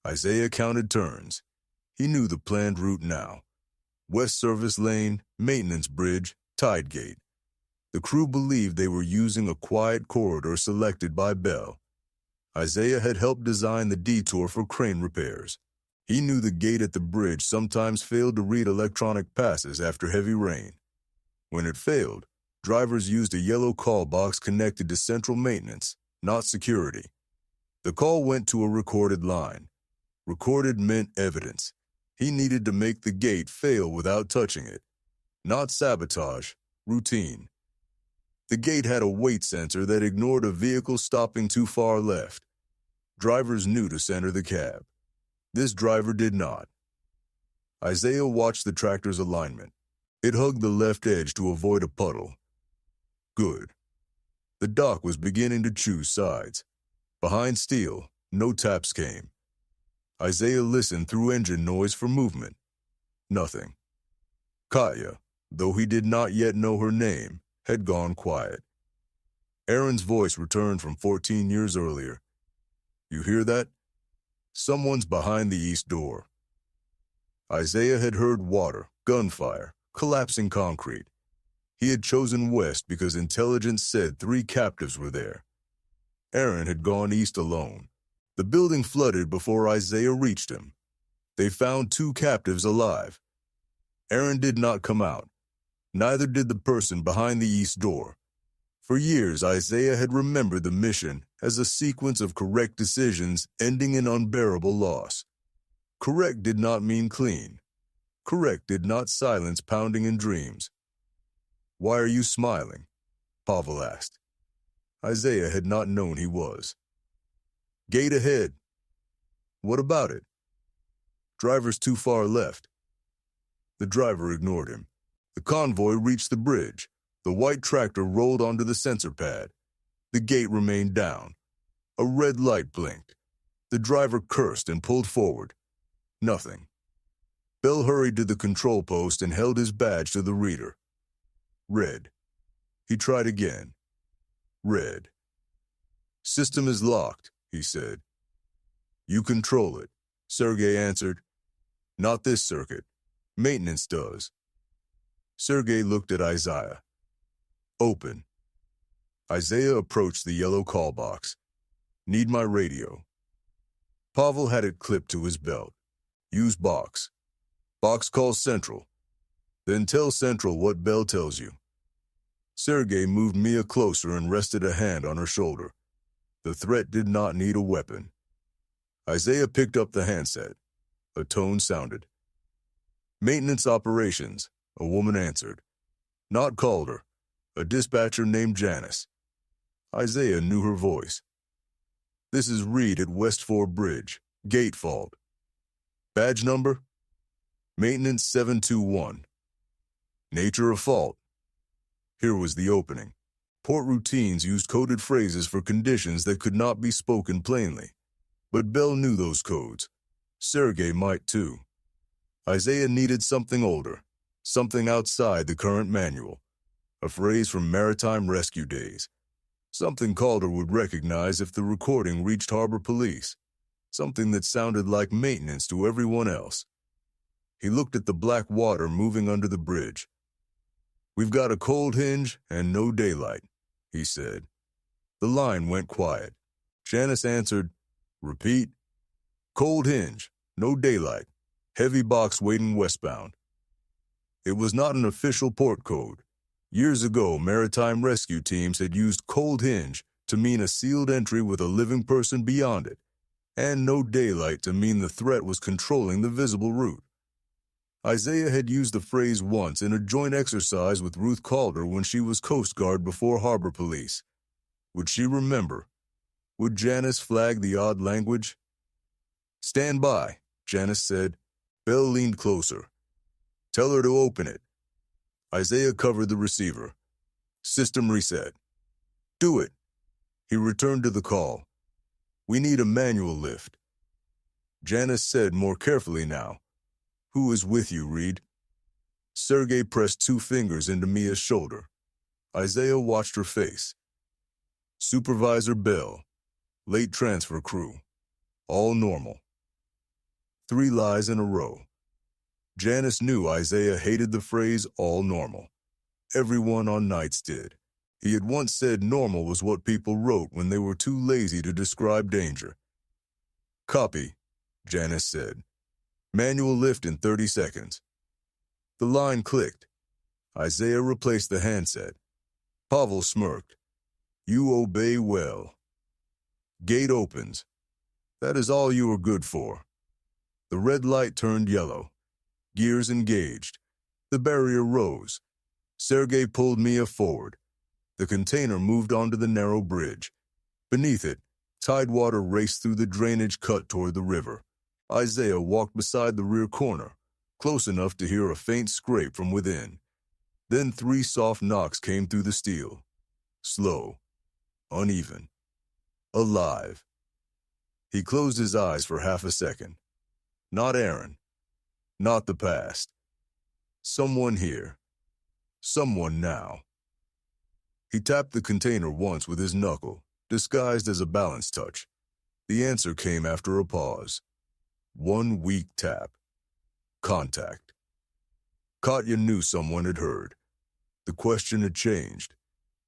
Isaiah counted turns. He knew the planned route now. West Service Lane, Maintenance Bridge, Tide Gate. The crew believed they were using a quiet corridor selected by Bell. Isaiah had helped design the detour for crane repairs. He knew the gate at the bridge sometimes failed to read electronic passes after heavy rain. When it failed, drivers used a yellow call box connected to central maintenance, not security. The call went to a recorded line. Recorded meant evidence. He needed to make the gate fail without touching it. Not sabotage, routine. The gate had a weight sensor that ignored a vehicle stopping too far left. Drivers knew to center the cab. This driver did not. Isaiah watched the tractor's alignment. It hugged the left edge to avoid a puddle. Good. The dock was beginning to choose sides. Behind steel, no taps came. Isaiah listened through engine noise for movement. Nothing. Katya, though he did not yet know her name, had gone quiet. Aaron's voice returned from 14 years earlier. You hear that? Someone's behind the east door. Isaiah had heard water, gunfire, collapsing concrete. He had chosen west because intelligence said 3 captives were there. Aaron had gone east alone. The building flooded before Isaiah reached him. They found 2 captives alive. Aaron did not come out. Neither did the person behind the east door. For years, Isaiah had remembered the mission as a sequence of correct decisions ending in unbearable loss. Correct did not mean clean. Correct did not silence pounding in dreams. Why are you smiling? Pavel asked. Isaiah had not known he was. Gate ahead. What about it? Driver's too far left. The driver ignored him. The convoy reached the bridge. The white tractor rolled onto the sensor pad. The gate remained down. A red light blinked. The driver cursed and pulled forward. Nothing. Bell hurried to the control post and held his badge to the reader. Red. He tried again. Red. System is locked, he said. You control it, Sergei answered. Not this circuit. Maintenance does. Sergei looked at Isaiah. Open. Isaiah approached the yellow call box. Need my radio. Pavel had it clipped to his belt. Use box. Box calls Central. Then tell Central what Bell tells you. Sergei moved Mia closer and rested a hand on her shoulder. The threat did not need a weapon. Isaiah picked up the handset. A tone sounded. Maintenance operations, a woman answered. Not Calder. A dispatcher named Janice. Isaiah knew her voice. This is Reed at West Four Bridge. Gate fault. Badge number? Maintenance 721. Nature of fault. Here was the opening. Port routines used coded phrases for conditions that could not be spoken plainly. But Bell knew those codes. Sergei might too. Isaiah needed something older, something outside the current manual. A phrase from maritime rescue days. Something Calder would recognize if the recording reached harbor police. Something that sounded like maintenance to everyone else. He looked at the black water moving under the bridge. We've got a cold hinge and no daylight, he said. The line went quiet. Janice answered, Repeat. Cold hinge, no daylight, heavy box waiting westbound. It was not an official port code. Years ago, maritime rescue teams had used cold hinge to mean a sealed entry with a living person beyond it, and no daylight to mean the threat was controlling the visible route. Isaiah had used the phrase once in a joint exercise with Ruth Calder when she was Coast Guard before Harbor Police. Would she remember? Would Janice flag the odd language? Stand by, Janice said. Bell leaned closer. Tell her to open it. Isaiah covered the receiver. System reset. Do it. He returned to the call. We need a manual lift. Janice said more carefully now. Who is with you, Reed? Sergei pressed 2 fingers into Mia's shoulder. Isaiah watched her face. Supervisor Bell. Late transfer crew. All normal. 3 lies in a row. Janice knew Isaiah hated the phrase all normal. Everyone on nights did. He had once said normal was what people wrote when they were too lazy to describe danger. "Copy," Janice said. "Manual lift in 30 seconds." The line clicked. Isaiah replaced the handset. Pavel smirked. "You obey well." Gate opens. That is all you are good for. The red light turned yellow. Gears engaged. The barrier rose. Sergei pulled Mia forward. The container moved onto the narrow bridge. Beneath it, tidewater raced through the drainage cut toward the river. Isaiah walked beside the rear corner, close enough to hear a faint scrape from within. Then 3 soft knocks came through the steel. Slow, uneven, alive. He closed his eyes for half a second. Not Aaron. Not the past. Someone here. Someone now. He tapped the container once with his knuckle, disguised as a balance touch. The answer came after a pause. One weak tap. Contact. Katya knew someone had heard. The question had changed.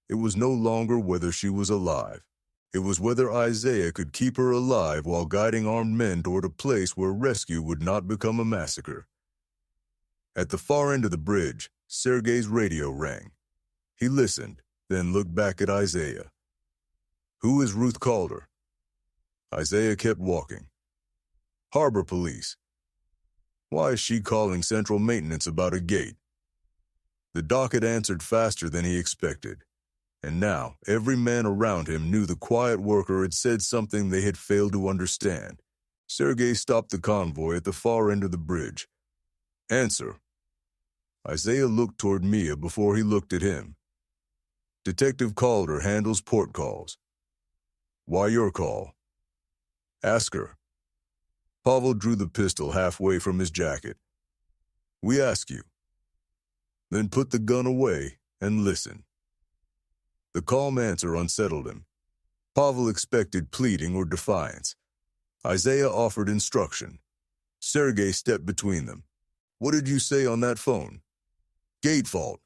It was no longer whether she was alive. It was whether Isaiah could keep her alive while guiding armed men toward a place where rescue would not become a massacre. At the far end of the bridge, Sergei's radio rang. He listened, then looked back at Isaiah. "Who is Ruth Calder?" Isaiah kept walking. "Harbor Police." "Why is she calling Central Maintenance about a gate?" The doc had answered faster than he expected. And now, every man around him knew the quiet worker had said something they had failed to understand. Sergei stopped the convoy at the far end of the bridge. "Answer." Isaiah looked toward Mia before he looked at him. "Detective Calder handles port calls." "Why your call?" "Ask her." Pavel drew the pistol halfway from his jacket. "We ask you." "Then put the gun away and listen." The calm answer unsettled him. Pavel expected pleading or defiance. Isaiah offered instruction. Sergei stepped between them. "What did you say on that phone?" "Gate fault."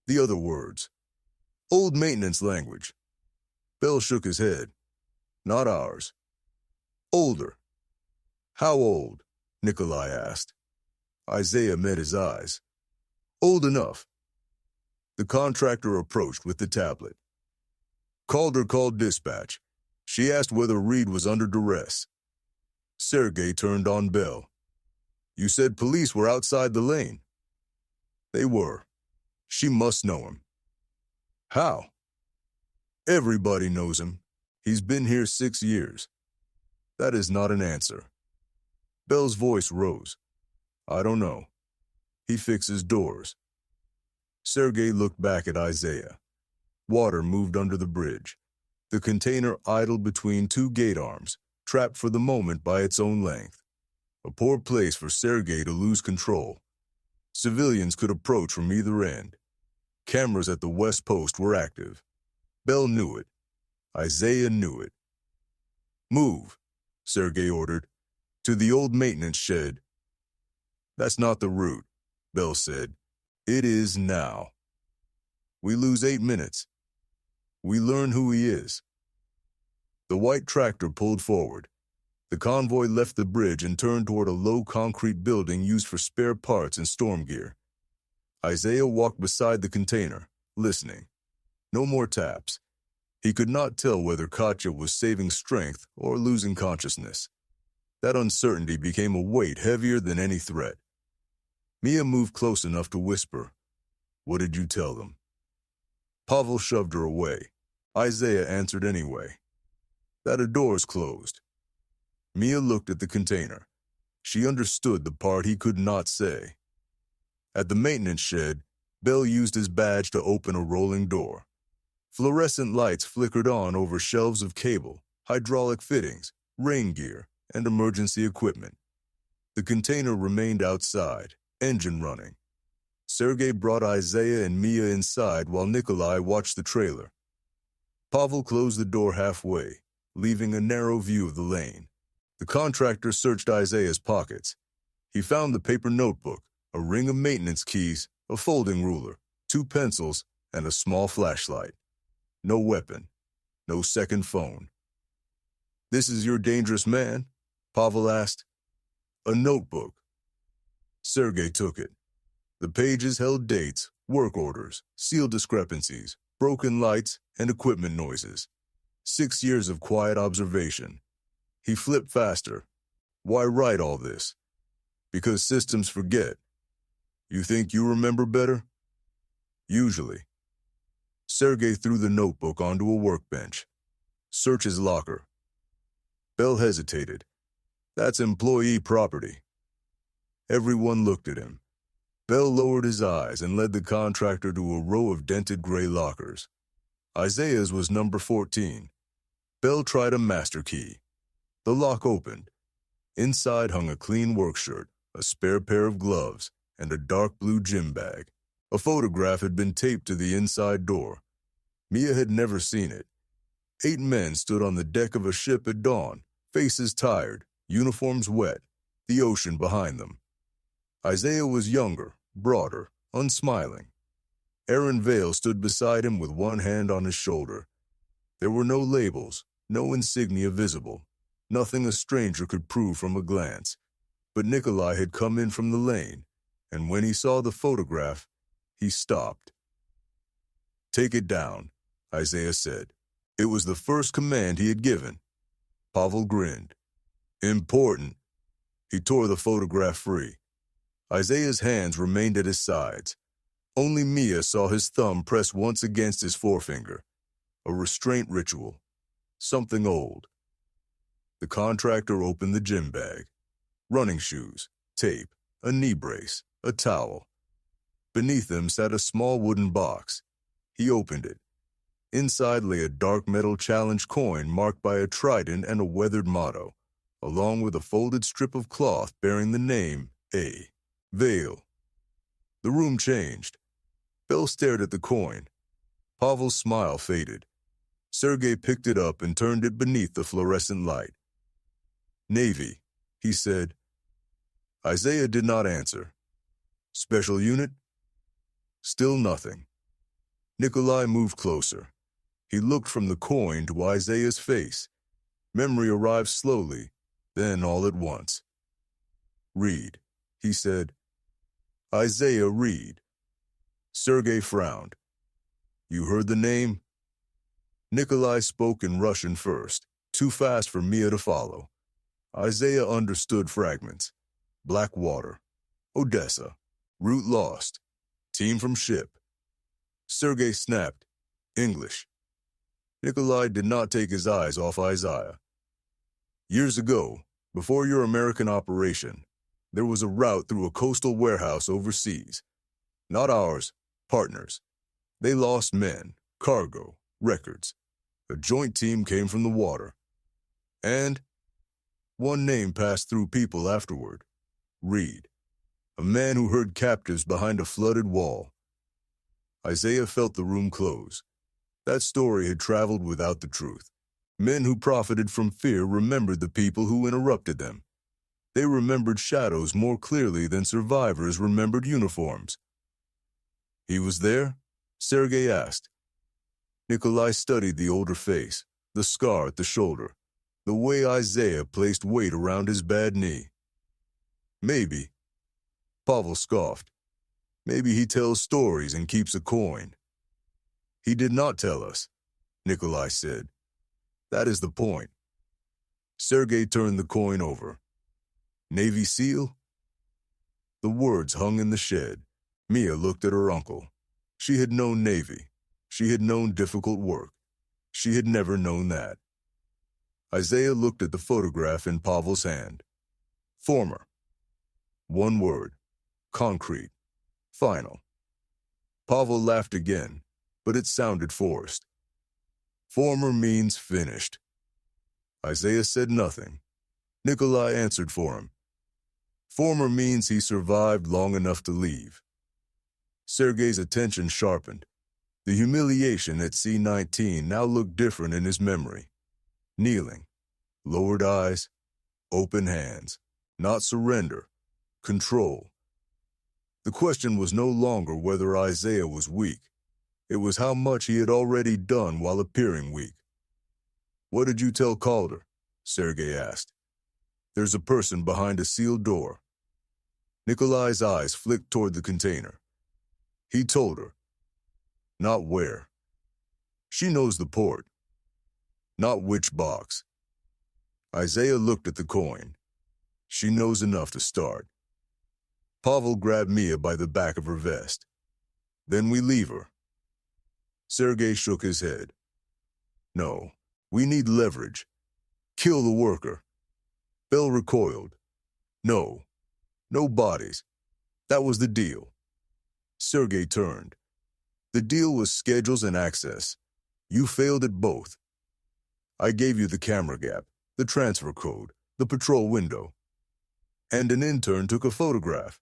"The other words." "Old maintenance language." Bell shook his head. "Not ours." "Older." "How old?" Nikolai asked. Isaiah met his eyes. "Old enough." The contractor approached with the tablet. Calder called dispatch. She asked whether Reed was under duress. Sergei turned on Bell. "You said police were outside the lane." "They were. She must know him." "How?" "Everybody knows him. He's been here 6 years." "That is not an answer." Bell's voice rose. "I don't know. He fixes doors." Sergei looked back at Isaiah. Water moved under the bridge. The container idled between 2 gate arms, trapped for the moment by its own length. A poor place for Sergei to lose control. Civilians could approach from either end. Cameras at the west post were active. Bell knew it. Isaiah knew it. "Move," Sergei ordered. "To the old maintenance shed." "That's not the route," Bell said. "It is now." "We lose 8 minutes." "We learn who he is." The white tractor pulled forward. The convoy left the bridge and turned toward a low concrete building used for spare parts and storm gear. Isaiah walked beside the container, listening. No more taps. He could not tell whether Katya was saving strength or losing consciousness. That uncertainty became a weight heavier than any threat. Mia moved close enough to whisper, "What did you tell them?" Pavel shoved her away. Isaiah answered anyway. "That a door's closed." Mia looked at the container. She understood the part he could not say. At the maintenance shed, Bell used his badge to open a rolling door. Fluorescent lights flickered on over shelves of cable, hydraulic fittings, rain gear, and emergency equipment. The container remained outside, engine running. Sergei brought Isaiah and Mia inside while Nikolai watched the trailer. Pavel closed the door halfway, leaving a narrow view of the lane. The contractor searched Isaiah's pockets. He found the paper notebook, a ring of maintenance keys, a folding ruler, 2 pencils, and a small flashlight. No weapon, no second phone. "This is your dangerous man?" Pavel asked. "A notebook." Sergei took it. The pages held dates, work orders, seal discrepancies, broken lights, and equipment noises. 6 years of quiet observation. He flipped faster. "Why write all this?" "Because systems forget." "You think you remember better?" "Usually." Sergei threw the notebook onto a workbench. "Search his locker." Bell hesitated. "That's employee property." Everyone looked at him. Bell lowered his eyes and led the contractor to a row of dented gray lockers. Isaiah's was number 14. Bell tried a master key. The lock opened. Inside hung a clean work shirt, a spare pair of gloves, and a dark blue gym bag. A photograph had been taped to the inside door. Mia had never seen it. 8 men stood on the deck of a ship at dawn, faces tired, uniforms wet, the ocean behind them. Isaiah was younger, broader, unsmiling. Aaron Vale stood beside him with one hand on his shoulder. There were no labels, no insignia visible, nothing a stranger could prove from a glance. But Nikolai had come in from the lane, and when he saw the photograph, he stopped. "Take it down," Isaiah said. It was the first command he had given. Pavel grinned. "Important." He tore the photograph free. Isaiah's hands remained at his sides. Only Mia saw his thumb press once against his forefinger. A restraint ritual. Something old. The contractor opened the gym bag. Running shoes, tape, a knee brace, a towel. Beneath them sat a small wooden box. He opened it. Inside lay a dark metal challenge coin marked by a trident and a weathered motto, along with a folded strip of cloth bearing the name A. Vale. The room changed. Bell stared at the coin. Pavel's smile faded. Sergei picked it up and turned it beneath the fluorescent light. "Navy," he said. Isaiah did not answer. "Special unit?" Still nothing. Nikolai moved closer. He looked from the coin to Isaiah's face. Memory arrived slowly, then all at once. "Read," he said. "Isaiah Reed." Sergei frowned. "You heard the name?" Nikolai spoke in Russian first, too fast for Mia to follow. Isaiah understood fragments. Blackwater, Odessa, route lost, team from ship. Sergei snapped, "English." Nikolai did not take his eyes off Isaiah. "Years ago, before your American operation, there was a route through a coastal warehouse overseas. Not ours, partners. They lost men, cargo, records. A joint team came from the water. And one name passed through people afterward. Reed. A man who herd captives behind a flooded wall." Isaiah felt the room close. That story had traveled without the truth. Men who profited from fear remembered the people who interrupted them. They remembered shadows more clearly than survivors remembered uniforms. "He was there?" Sergei asked. Nikolai studied the older face, the scar at the shoulder, the way Isaiah placed weight around his bad knee. "Maybe." Pavel scoffed. "Maybe he tells stories and keeps a coin." "He did not tell us," Nikolai said. "That is the point." Sergei turned the coin over. "Navy SEAL?" The words hung in the shed. Mia looked at her uncle. She had known Navy. She had known difficult work. She had never known that. Isaiah looked at the photograph in Pavel's hand. "Former." One word. Concrete. Final. Pavel laughed again, but it sounded forced. "Former means finished." Isaiah said nothing. Nikolai answered for him. "Former means he survived long enough to leave." Sergei's attention sharpened. The humiliation at C-19 now looked different in his memory. Kneeling, lowered eyes, open hands, not surrender, Control. The question was no longer whether Isaiah was weak. It was how much he had already done while appearing weak. "What did you tell Calder?" Sergei asked. "There's a person behind a sealed door." Nikolai's eyes flicked toward the container. He told her. Not where. She knows the port. Not which box. Isaiah looked at the coin. She knows enough to start. Pavel grabbed Mia by the back of her vest. "Then we leave her." Sergei shook his head. "No, we need leverage. Kill the worker." Bell recoiled. "No. No bodies. That was the deal." Sergei turned. "The deal was schedules and access. You failed at both. I gave you the camera gap, the transfer code, the patrol window. And an intern took a photograph."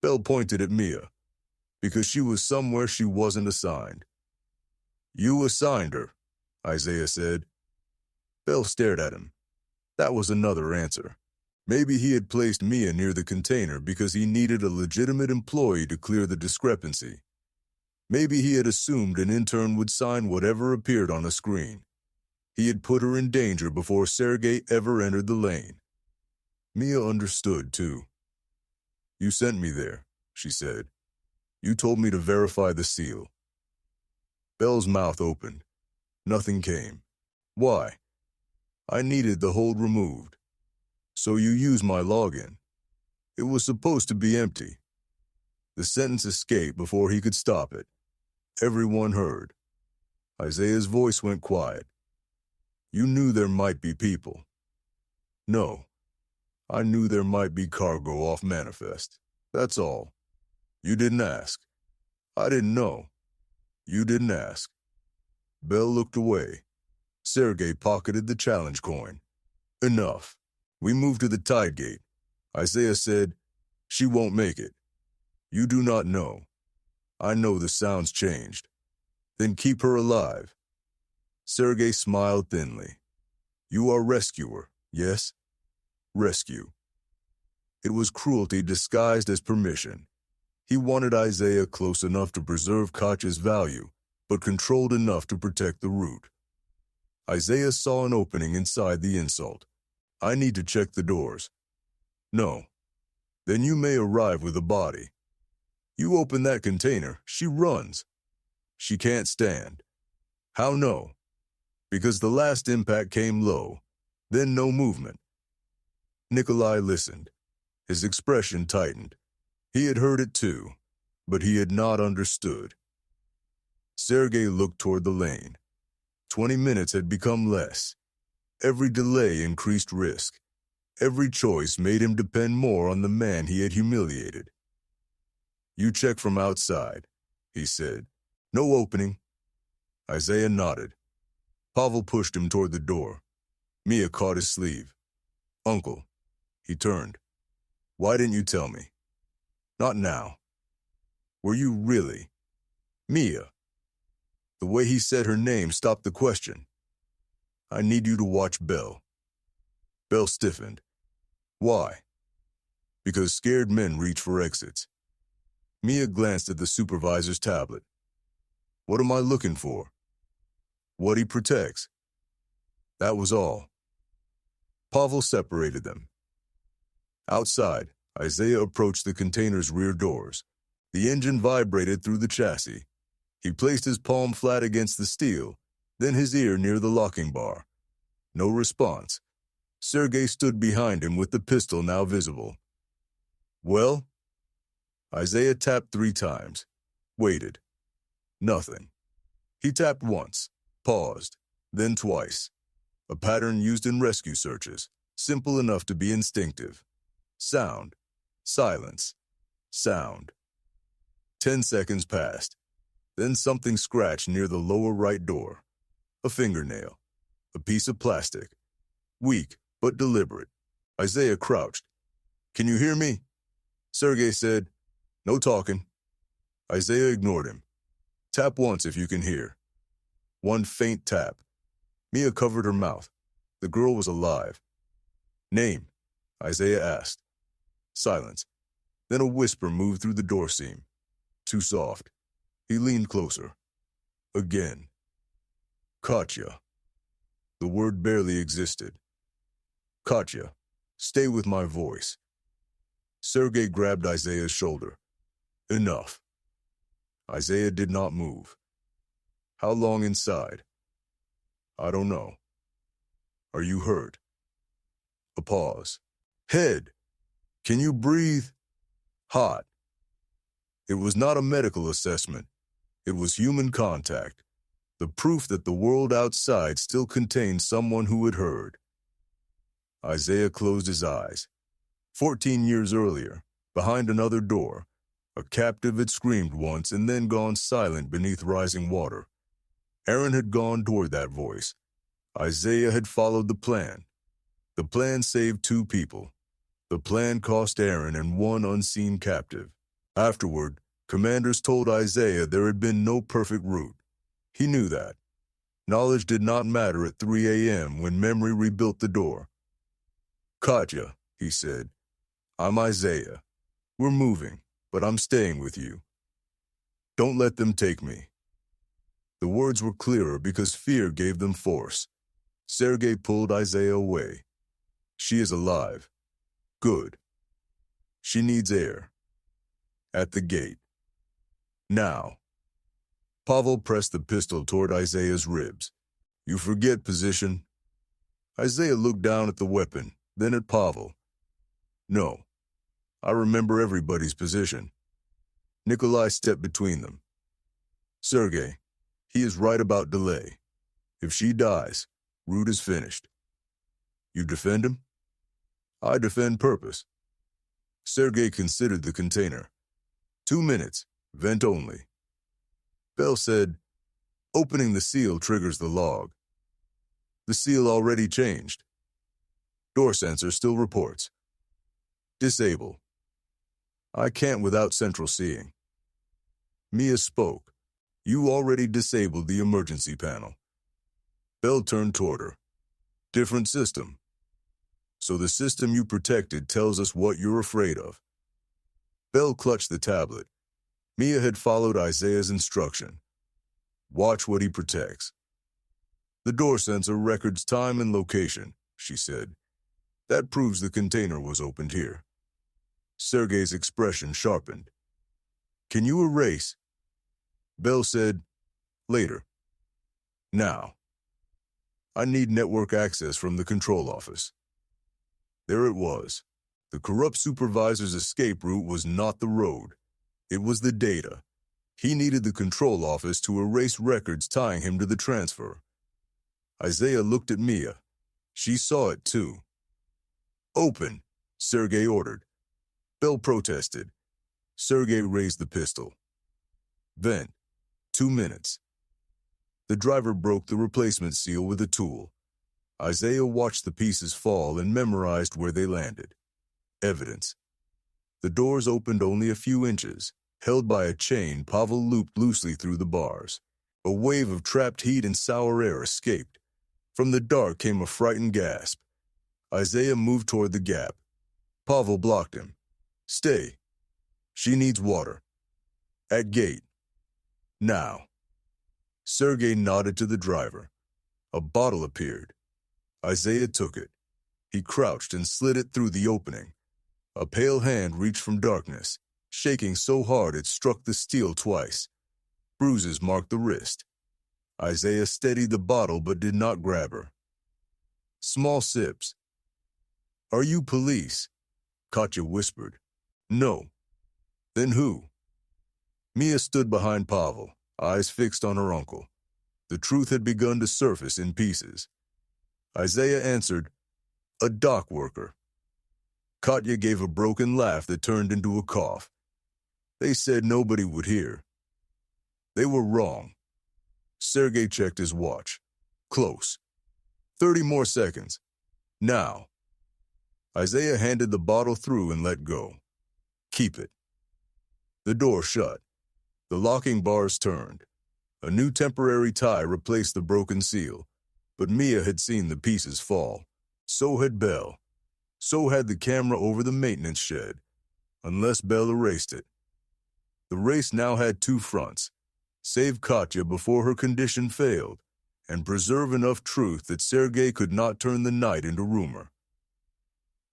Bell pointed at Mia. "Because she was somewhere she wasn't assigned." "You assigned her," Isaiah said. Bell stared at him. That was another answer. Maybe he had placed Mia near the container because he needed a legitimate employee to clear the discrepancy. Maybe he had assumed an intern would sign whatever appeared on the screen. He had put her in danger before Sergei ever entered the lane. Mia understood, too. "You sent me there," she said. "You told me to verify the seal." Bell's mouth opened. Nothing came. "Why?" "I needed the hold removed. So you used my login. It was supposed to be empty." The sentence escaped before he could stop it. Everyone heard. Isaiah's voice went quiet. "You knew there might be people." "No. I knew there might be cargo off manifest. That's all. You didn't ask." "I didn't know." "You didn't ask." Bell looked away. Sergei pocketed the challenge coin. "Enough. We moved to the tide gate." Isaiah said, "She won't make it." "You do not know." "I know the sounds changed." "Then keep her alive." Sergei smiled thinly. "You are rescuer, yes?" "Rescue." It was cruelty disguised as permission. He wanted Isaiah close enough to preserve Koch's value, but controlled enough to protect the route. Isaiah saw an opening inside the insult. "I need to check the doors." "No." "Then you may arrive with a body." "You open that container, she runs." "She can't stand." "How no?" "Because the last impact came low, then no movement." Nikolai listened. His expression tightened. He had heard it too, but he had not understood. Sergei looked toward the lane. 20 minutes had become less. Every delay increased risk. Every choice made him depend more on the man he had humiliated. "You check from outside," he said. "No opening." Isaiah nodded. Pavel pushed him toward the door. Mia caught his sleeve. "Uncle." He turned. "Why didn't you tell me?" "Not now." "Were you really?" "Mia." The way he said her name stopped the question. "I need you to watch Bell." Bell stiffened. "Why?" "Because scared men reach for exits." Mia glanced at the supervisor's tablet. "What am I looking for?" "What he protects." That was all. Pavel separated them. Outside, Isaiah approached the container's rear doors. The engine vibrated through the chassis. He placed his palm flat against the steel, then his ear near the locking bar. No response. Sergei stood behind him with the pistol now visible. "Well?" Isaiah tapped 3 times. Waited. Nothing. He tapped once, paused, then twice. A pattern used in rescue searches, simple enough to be instinctive. Sound. Silence. Sound. 10 seconds passed. Then something scratched near the lower right door. A fingernail. A piece of plastic. Weak, but deliberate. Isaiah crouched. "Can you hear me?" Sergei said, "No talking." Isaiah ignored him. "Tap once if you can hear." One faint tap. Mia covered her mouth. The girl was alive. "Name?" Isaiah asked. Silence. Then a whisper moved through the door seam. Too soft. He leaned closer. Again. Katya. The word barely existed. Katya, stay with my voice. Sergei grabbed Isaiah's shoulder. Enough. Isaiah did not move. How long inside? I don't know. Are you hurt? A pause. Head. Can you breathe? Hot. It was not a medical assessment. It was human contact. The proof that the world outside still contained someone who had heard. Isaiah closed his eyes. 14 years earlier, behind another door, a captive had screamed once and then gone silent beneath rising water. Aaron had gone toward that voice. Isaiah had followed the plan. The plan saved 2 people. The plan cost Aaron and 1 unseen captive. Afterward, commanders told Isaiah there had been no perfect route. He knew that. Knowledge did not matter at 3 a.m. when memory rebuilt the door. Katya, he said, I'm Isaiah. We're moving, but I'm staying with you. Don't let them take me. The words were clearer because fear gave them force. Sergei pulled Isaiah away. She is alive. Good. She needs air. At the gate. Now. Pavel pressed the pistol toward Isaiah's ribs. You forget position. Isaiah looked down at the weapon, then at Pavel. No. I remember everybody's position. Nikolai stepped between them. Sergei, he is right about delay. If she dies, route is finished. You defend him? I defend purpose. Sergei considered the container. 2 minutes, vent only. Bell said, opening the seal triggers the log. The seal already changed. Door sensor still reports. Disable. I can't without central seeing. Mia spoke. You already disabled the emergency panel. Bell turned toward her. Different system. So the system you protected tells us what you're afraid of. Bell clutched the tablet. Mia had followed Isaiah's instruction. Watch what he protects. The door sensor records time and location, she said. That proves the container was opened here. Sergei's expression sharpened. Can you erase? Bell said, later. Now. I need network access from the control office. There it was. The corrupt supervisor's escape route was not the road. It was the data. He needed the control office to erase records tying him to the transfer. Isaiah looked at Mia. She saw it too. Open, Sergei ordered. Bell protested. Sergei raised the pistol. Vent. 2 minutes. The driver broke the replacement seal with a tool. Isaiah watched the pieces fall and memorized where they landed. Evidence. The doors opened only a few inches. Held by a chain, Pavel looped loosely through the bars. A wave of trapped heat and sour air escaped. From the dark came a frightened gasp. Isaiah moved toward the gap. Pavel blocked him. Stay. She needs water. At gate. Now. Sergei nodded to the driver. A bottle appeared. Isaiah took it. He crouched and slid it through the opening. A pale hand reached from darkness, shaking so hard it struck the steel twice. Bruises marked the wrist. Isaiah steadied the bottle but did not grab her. Small sips. Are you police? Katya whispered. No. Then who? Mia stood behind Pavel, eyes fixed on her uncle. The truth had begun to surface in pieces. Isaiah answered, a dock worker. Katya gave a broken laugh that turned into a cough. They said nobody would hear. They were wrong. Sergei checked his watch. Close. 30 more seconds. Now. Isaiah handed the bottle through and let go. Keep it. The door shut. The locking bars turned. A new temporary tie replaced the broken seal, but Mia had seen the pieces fall. So had Bell. So had the camera over the maintenance shed. unless Bell erased it. The race now had two fronts: save Katya before her condition failed, and preserve enough truth that Sergei could not turn the night into rumor.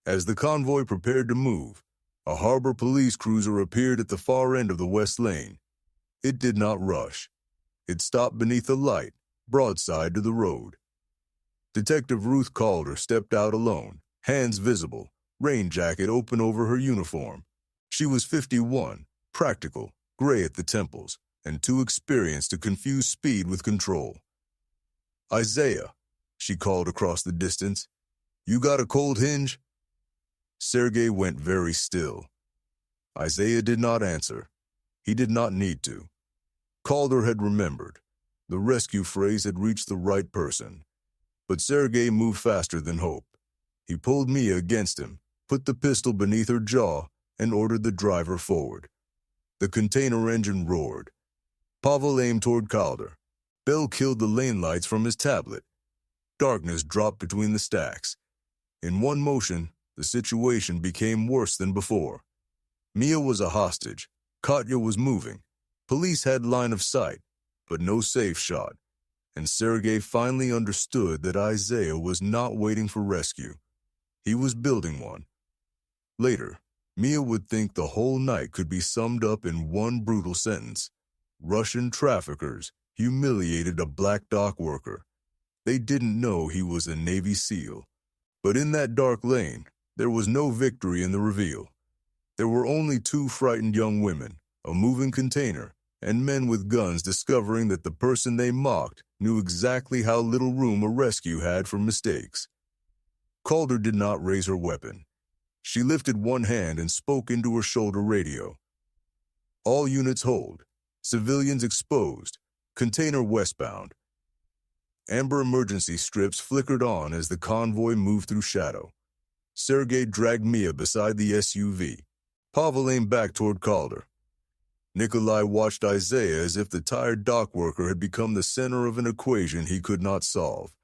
As the convoy prepared to move, a harbor police cruiser appeared at the far end of the west lane. It did not rush. It stopped beneath a light, broadside to the road. Detective Ruth Calder stepped out alone, hands visible, rain jacket open over her uniform. She was 51, practical, gray at the temples, and too experienced to confuse speed with control. "Isaiah," she called across the distance, "you got a cold hinge?" Sergei went very still. Isaiah did not answer. He did not need to. Calder had remembered. The rescue phrase had reached the right person. But Sergei moved faster than hope. He pulled Mia against him, put the pistol beneath her jaw, and ordered the driver forward. The container engine roared. Pavel aimed toward Calder. Bell killed the lane lights from his tablet. Darkness dropped between the stacks. In one motion, the situation became worse than before. Mia was a hostage. Katya was moving. Police had line of sight, but no safe shot. And Sergei finally understood that Isaiah was not waiting for rescue. He was building one. Later, Mia would think the whole night could be summed up in one brutal sentence. Russian traffickers humiliated a black dock worker. They didn't know he was a Navy SEAL. But in that dark lane, there was no victory in the reveal. There were only two frightened young women, a moving container, and men with guns discovering that the person they mocked knew exactly how little room a rescue had for mistakes. Calder did not raise her weapon. She lifted one hand and spoke into her shoulder radio. "All units hold. Civilians exposed. Container westbound." Amber emergency strips flickered on as the convoy moved through shadow. Sergei dragged Mia beside the SUV. Pavel aimed back toward Calder. Nikolai watched Isaiah as if the tired dock worker had become the center of an equation he could not solve.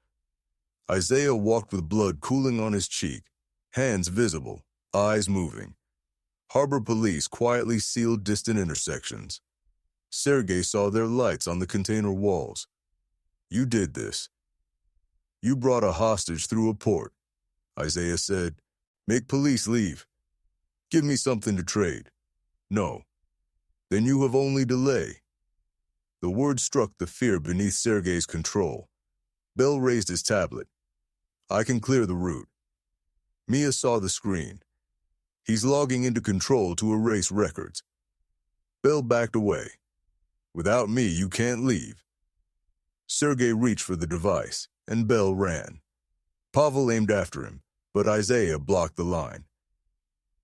Isaiah walked with blood cooling on his cheek, hands visible, eyes moving. Harbor police quietly sealed distant intersections. Sergei saw their lights on the container walls. "You did this. You brought a hostage through a port," Isaiah said. "Make police leave. Give me something to trade. No. Then you have only delay." The word struck the fear beneath Sergei's control. Bell raised his tablet. "I can clear the route." Mia saw the screen. "He's logging into control to erase records." Bell backed away. "Without me, you can't leave." Sergei reached for the device, and Bell ran. Pavel aimed after him, but Isaiah blocked the line.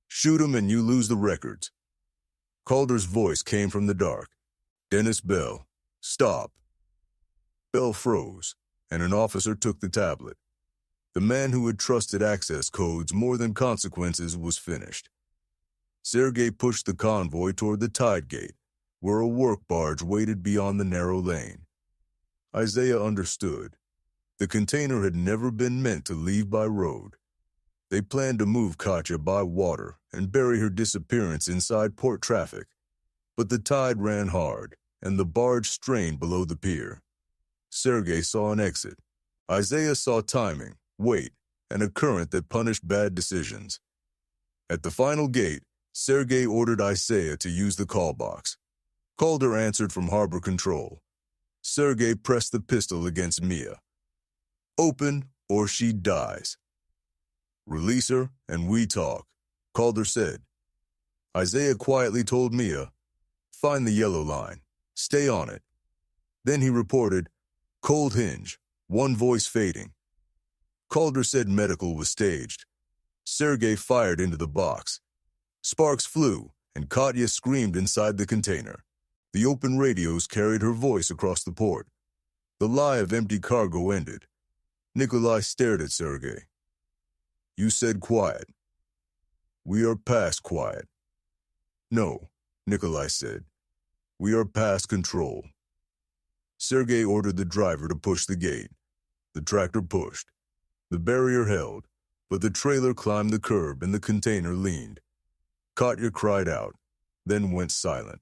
"Shoot him and you lose the records." Calder's voice came from the dark. "Dennis Bell, stop." Bell froze, and an officer took the tablet. The man who had trusted access codes more than consequences was finished. Sergei pushed the convoy toward the tide gate, where a work barge waited beyond the narrow lane. Isaiah understood. The container had never been meant to leave by road. They planned to move Katya by water and bury her disappearance inside port traffic. But the tide ran hard, and the barge strained below the pier. Sergei saw an exit. Isaiah saw timing, weight, and a current that punished bad decisions. At the final gate, Sergei ordered Isaiah to use the call box. Calder answered from harbor control. Sergei pressed the pistol against Mia. "Open, or she dies." "Release her, and we talk," Calder said. Isaiah quietly told Mia, "Find the yellow line. Stay on it." Then he reported, "Cold hinge, one voice fading." Calder said medical was staged. Sergei fired into the box. Sparks flew, and Katya screamed inside the container. The open radios carried her voice across the port. The lie of empty cargo ended. Nikolai stared at Sergei. "You said quiet. We are past quiet." "No," Nikolai said. "We are past control." Sergei ordered the driver to push the gate. The tractor pushed. The barrier held, but the trailer climbed the curb and the container leaned. Katya cried out, then went silent.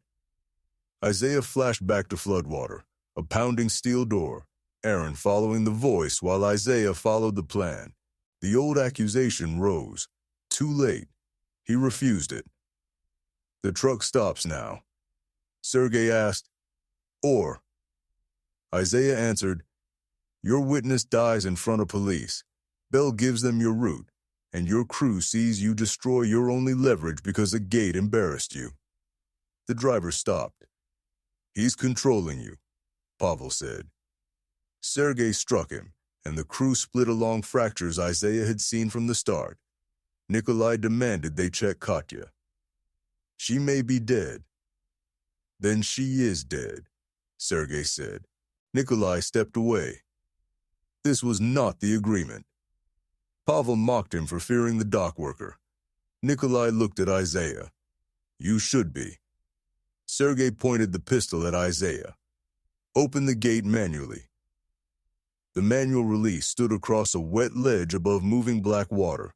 Isaiah flashed back to Floodwater, a pounding steel door, Aaron following the voice while Isaiah followed the plan. The old accusation rose. Too late. He refused it. The truck stops now. Sergei asked, or? Isaiah answered, your witness dies in front of police. Bell gives them your route, and your crew sees you destroy your only leverage because a gate embarrassed you. The driver stopped. He's controlling you, Pavel said. Sergei struck him, and the crew split along fractures Isaiah had seen from the start. Nikolai demanded they check Katya. She may be dead. Then she is dead, Sergei said. Nikolai stepped away. This was not the agreement. Pavel mocked him for fearing the dock worker. Nikolai looked at Isaiah. You should be. Sergei pointed the pistol at Isaiah. Open the gate manually. The manual release stood across a wet ledge above moving black water.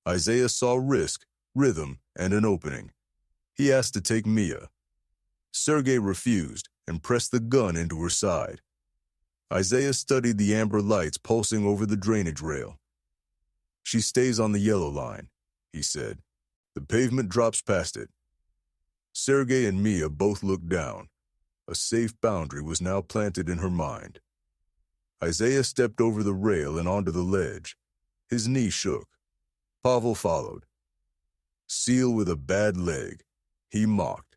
Isaiah saw risk, rhythm, and an opening. He asked to take Mia. Sergei refused and pressed the gun into her side. Isaiah studied the amber lights pulsing over the drainage rail. She stays on the yellow line, he said. The pavement drops past it. Sergei and Mia both looked down. A safe boundary was now planted in her mind. Isaiah stepped over the rail and onto the ledge. His knee shook. Pavel followed. Seal with a bad leg, he mocked.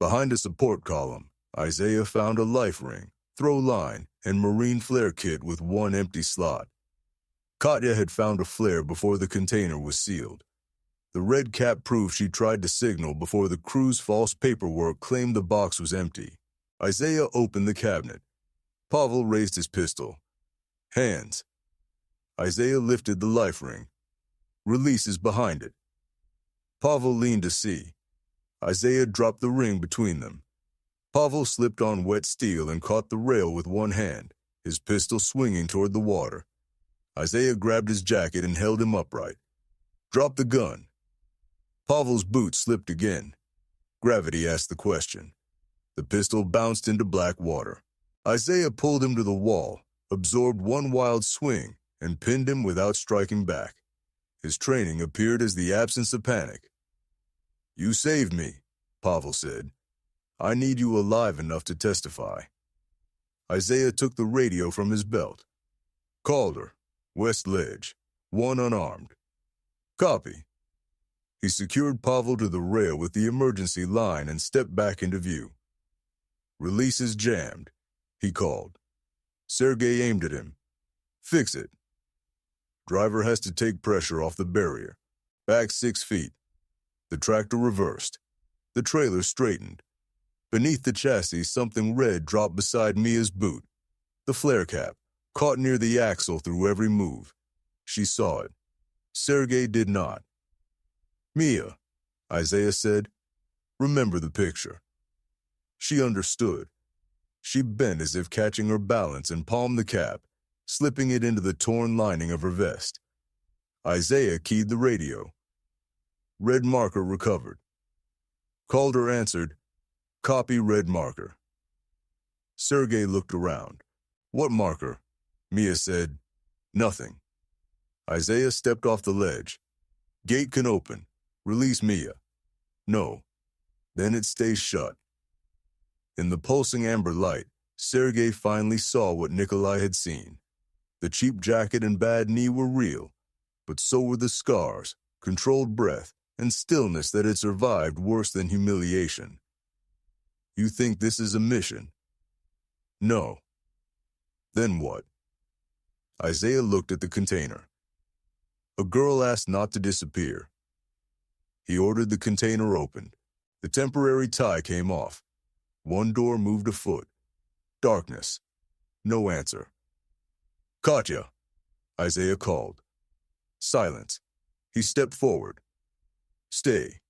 Behind a support column, Isaiah found a life ring, throw line, and marine flare kit with one empty slot. Katya had found a flare before the container was sealed. The red cap proved she tried to signal before the crew's false paperwork claimed the box was empty. Isaiah opened the cabinet. Pavel raised his pistol. Hands. Isaiah lifted the life ring. Release is behind it. Pavel leaned to see. Isaiah dropped the ring between them. Pavel slipped on wet steel and caught the rail with one hand, his pistol swinging toward the water. Isaiah grabbed his jacket and held him upright. Drop the gun. Pavel's boot slipped again. Gravity asked the question. The pistol bounced into black water. Isaiah pulled him to the wall, absorbed one wild swing, and pinned him without striking back. His training appeared as the absence of panic. You saved me, Pavel said. I need you alive enough to testify. Isaiah took the radio from his belt. Calder, West Ledge, one unarmed. Copy. He secured Pavel to the rail with the emergency line and stepped back into view. Release is jammed, he called. Sergei aimed at him. Fix it. Driver has to take pressure off the barrier. Back 6 feet. The tractor reversed. The trailer straightened. Beneath the chassis, something red dropped beside Mia's boot. The flare cap, caught near the axle through every move. She saw it. Sergei did not. Mia, Isaiah said, remember the picture. She understood. She bent as if catching her balance and palmed the cap, slipping it into the torn lining of her vest. Isaiah keyed the radio. Red marker recovered. Calder answered, copy red marker. Sergei looked around. What marker? Mia said, nothing. Isaiah stepped off the ledge. Gate can open. Release Mia. No. Then it stays shut. In the pulsing amber light, Sergei finally saw what Nikolai had seen. The cheap jacket and bad knee were real, but so were the scars, controlled breath, and stillness that had survived worse than humiliation. You think this is a mission? No. Then what? Isaiah looked at the container. A girl asked not to disappear. He ordered the container opened. The temporary tie came off. One door moved a foot. Darkness. No answer. Katya, Isaiah called. Silence. He stepped forward. Stay,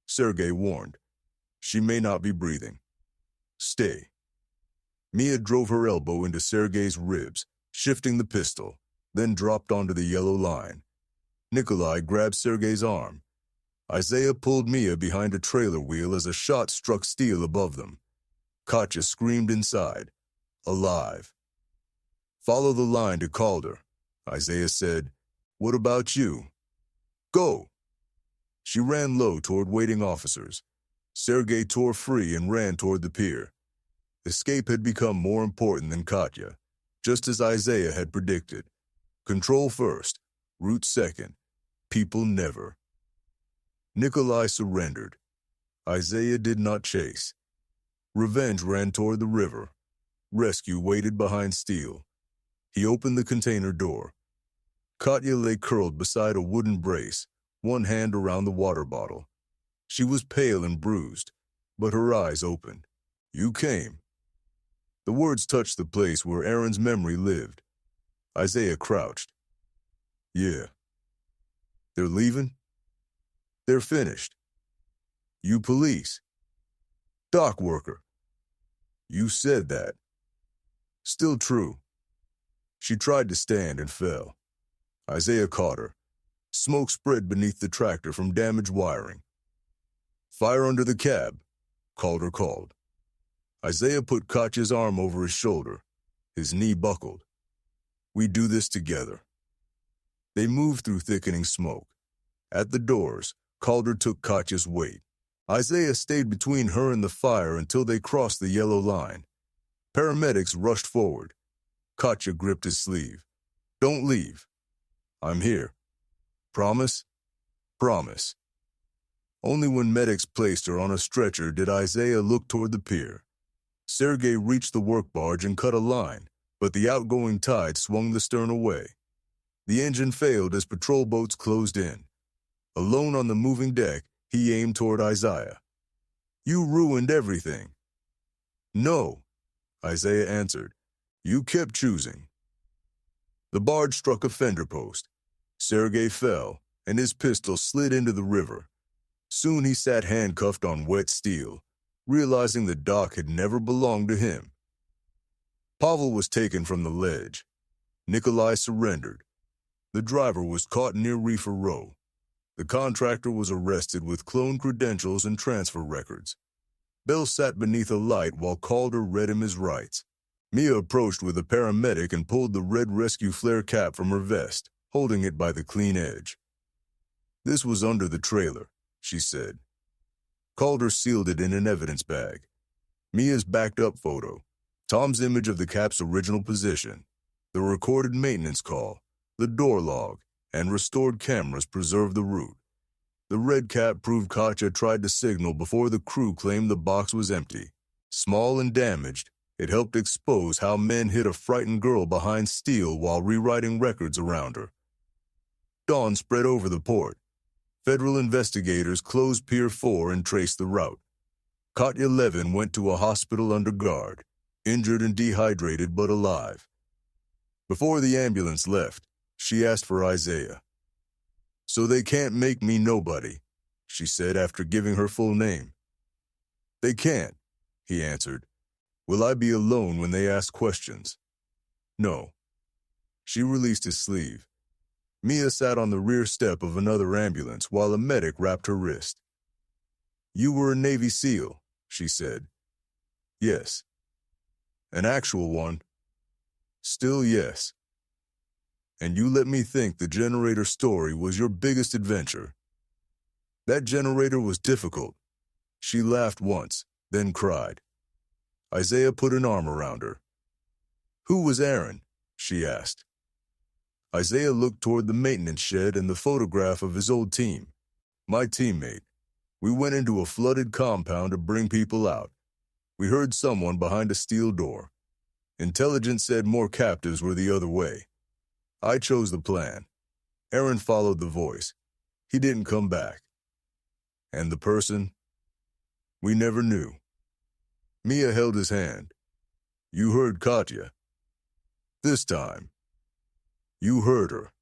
Sergei warned. She may not be breathing. Stay. Mia drove her elbow into Sergei's ribs, shifting the pistol, then dropped onto the yellow line. Nikolai grabbed Sergei's arm. Isaiah pulled Mia behind a trailer wheel as a shot struck steel above them. Katya screamed inside, alive. Follow the line to Calder, Isaiah said. What about you? Go. She ran low toward waiting officers. Sergei tore free and ran toward the pier. Escape had become more important than Katya, just as Isaiah had predicted. Control first, route second, people never. Nikolai surrendered. Isaiah did not chase. Revenge ran toward the river. Rescue waited behind steel. He opened the container door. Katya lay curled beside a wooden brace, one hand around the water bottle. She was pale and bruised, but her eyes opened. You came. The words touched the place where Aaron's memory lived. Isaiah crouched. Yeah. They're leaving? They're finished. You police. Dock worker. You said that. Still true. She tried to stand and fell. Isaiah caught her. Smoke spread beneath the tractor from damaged wiring. Fire under the cab, Calder called. Isaiah put Katya's arm over his shoulder. His knee buckled. We do this together. They moved through thickening smoke. At the doors, Calder took Katya's weight. Isaiah stayed between her and the fire until they crossed the yellow line. Paramedics rushed forward. Katya gripped his sleeve. Don't leave. I'm here. Promise? Promise. Only when medics placed her on a stretcher did Isaiah look toward the pier. Sergei reached the work barge and cut a line, but the outgoing tide swung the stern away. The engine failed as patrol boats closed in. Alone on the moving deck, he aimed toward Isaiah. You ruined everything. No, Isaiah answered. You kept choosing. The barge struck a fender post. Sergei fell, and his pistol slid into the river. Soon he sat handcuffed on wet steel, realizing the dock had never belonged to him. Pavel was taken from the ledge. Nikolai surrendered. The driver was caught near Reefer Row. The contractor was arrested with cloned credentials and transfer records. Bell sat beneath a light while Calder read him his rights. Mia approached with a paramedic and pulled the red rescue flare cap from her vest, holding it by the clean edge. This was under the trailer, she said. Calder sealed it in an evidence bag. Mia's backed-up photo, Tom's image of the cap's original position, the recorded maintenance call, the door log, and restored cameras preserved the route. The red cap proved Katya tried to signal before the crew claimed the box was empty. Small and damaged, it helped expose how men hid a frightened girl behind steel while rewriting records around her. Dawn spread over the port. Federal investigators closed Pier 4 and traced the route. Katya Levin went to a hospital under guard, injured and dehydrated but alive. Before the ambulance left, she asked for Isaiah. So they can't make me nobody, she said after giving her full name. They can't, he answered. Will I be alone when they ask questions? No. She released his sleeve. Mia sat on the rear step of another ambulance while a medic wrapped her wrist. You were a Navy SEAL, she said. Yes. An actual one? Still yes. And you let me think the generator story was your biggest adventure. That generator was difficult. She laughed once, then cried. Isaiah put an arm around her. Who was Aaron? She asked. Isaiah looked toward the maintenance shed and the photograph of his old team. My teammate. We went into a flooded compound to bring people out. We heard someone behind a steel door. Intelligence said more captives were the other way. I chose the plan. Aaron followed the voice. He didn't come back. And the person? We never knew. Mia held his hand. You heard Katya. This time. You heard her,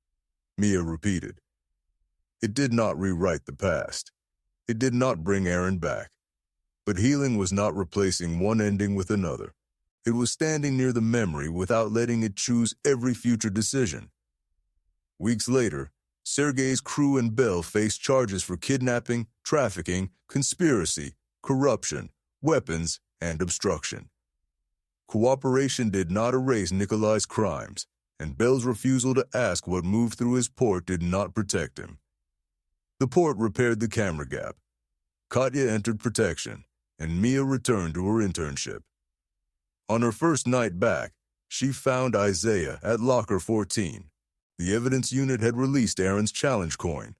Mia repeated. It did not rewrite the past. It did not bring Aaron back. But healing was not replacing one ending with another. It was standing near the memory without letting it choose every future decision. Weeks later, Sergei's crew and Bell faced charges for kidnapping, trafficking, conspiracy, corruption, weapons, and obstruction. Cooperation did not erase Nikolai's crimes, and Bell's refusal to ask what moved through his port did not protect him. The port repaired the camera gap. Katya entered protection, and Mia returned to her internship. On her first night back, she found Isaiah at Locker 14. The evidence unit had released Aaron's challenge coin.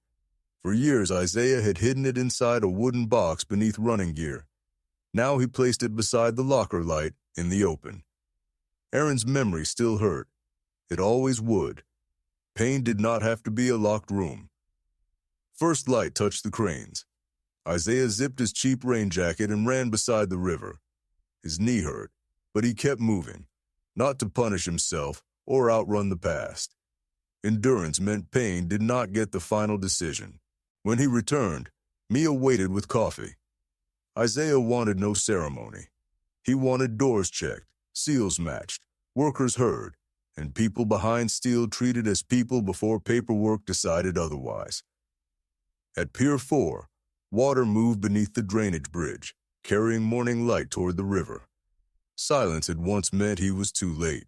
For years, Isaiah had hidden it inside a wooden box beneath running gear. Now he placed it beside the locker light in the open. Aaron's memory still hurt. It always would. Pain did not have to be a locked room. First light touched the cranes. Isaiah zipped his cheap rain jacket and ran beside the river. His knee hurt, but he kept moving, not to punish himself or outrun the past. Endurance meant pain did not get the final decision. When he returned, Mia waited with coffee. Isaiah wanted no ceremony. He wanted doors checked, seals matched, workers heard, and people behind steel treated as people before paperwork decided otherwise. At Pier 4, water moved beneath the drainage bridge, carrying morning light toward the river. Silence had once meant he was too late.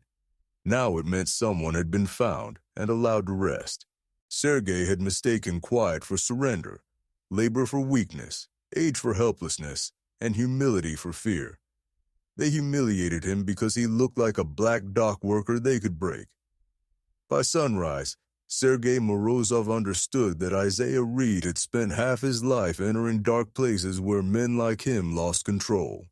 Now it meant someone had been found and allowed to rest. Sergei had mistaken quiet for surrender, labor for weakness, age for helplessness, and humility for fear. They humiliated him because he looked like a black dock worker they could break. By sunrise, Sergei Morozov understood that Isaiah Reed had spent half his life entering dark places where men like him lost control.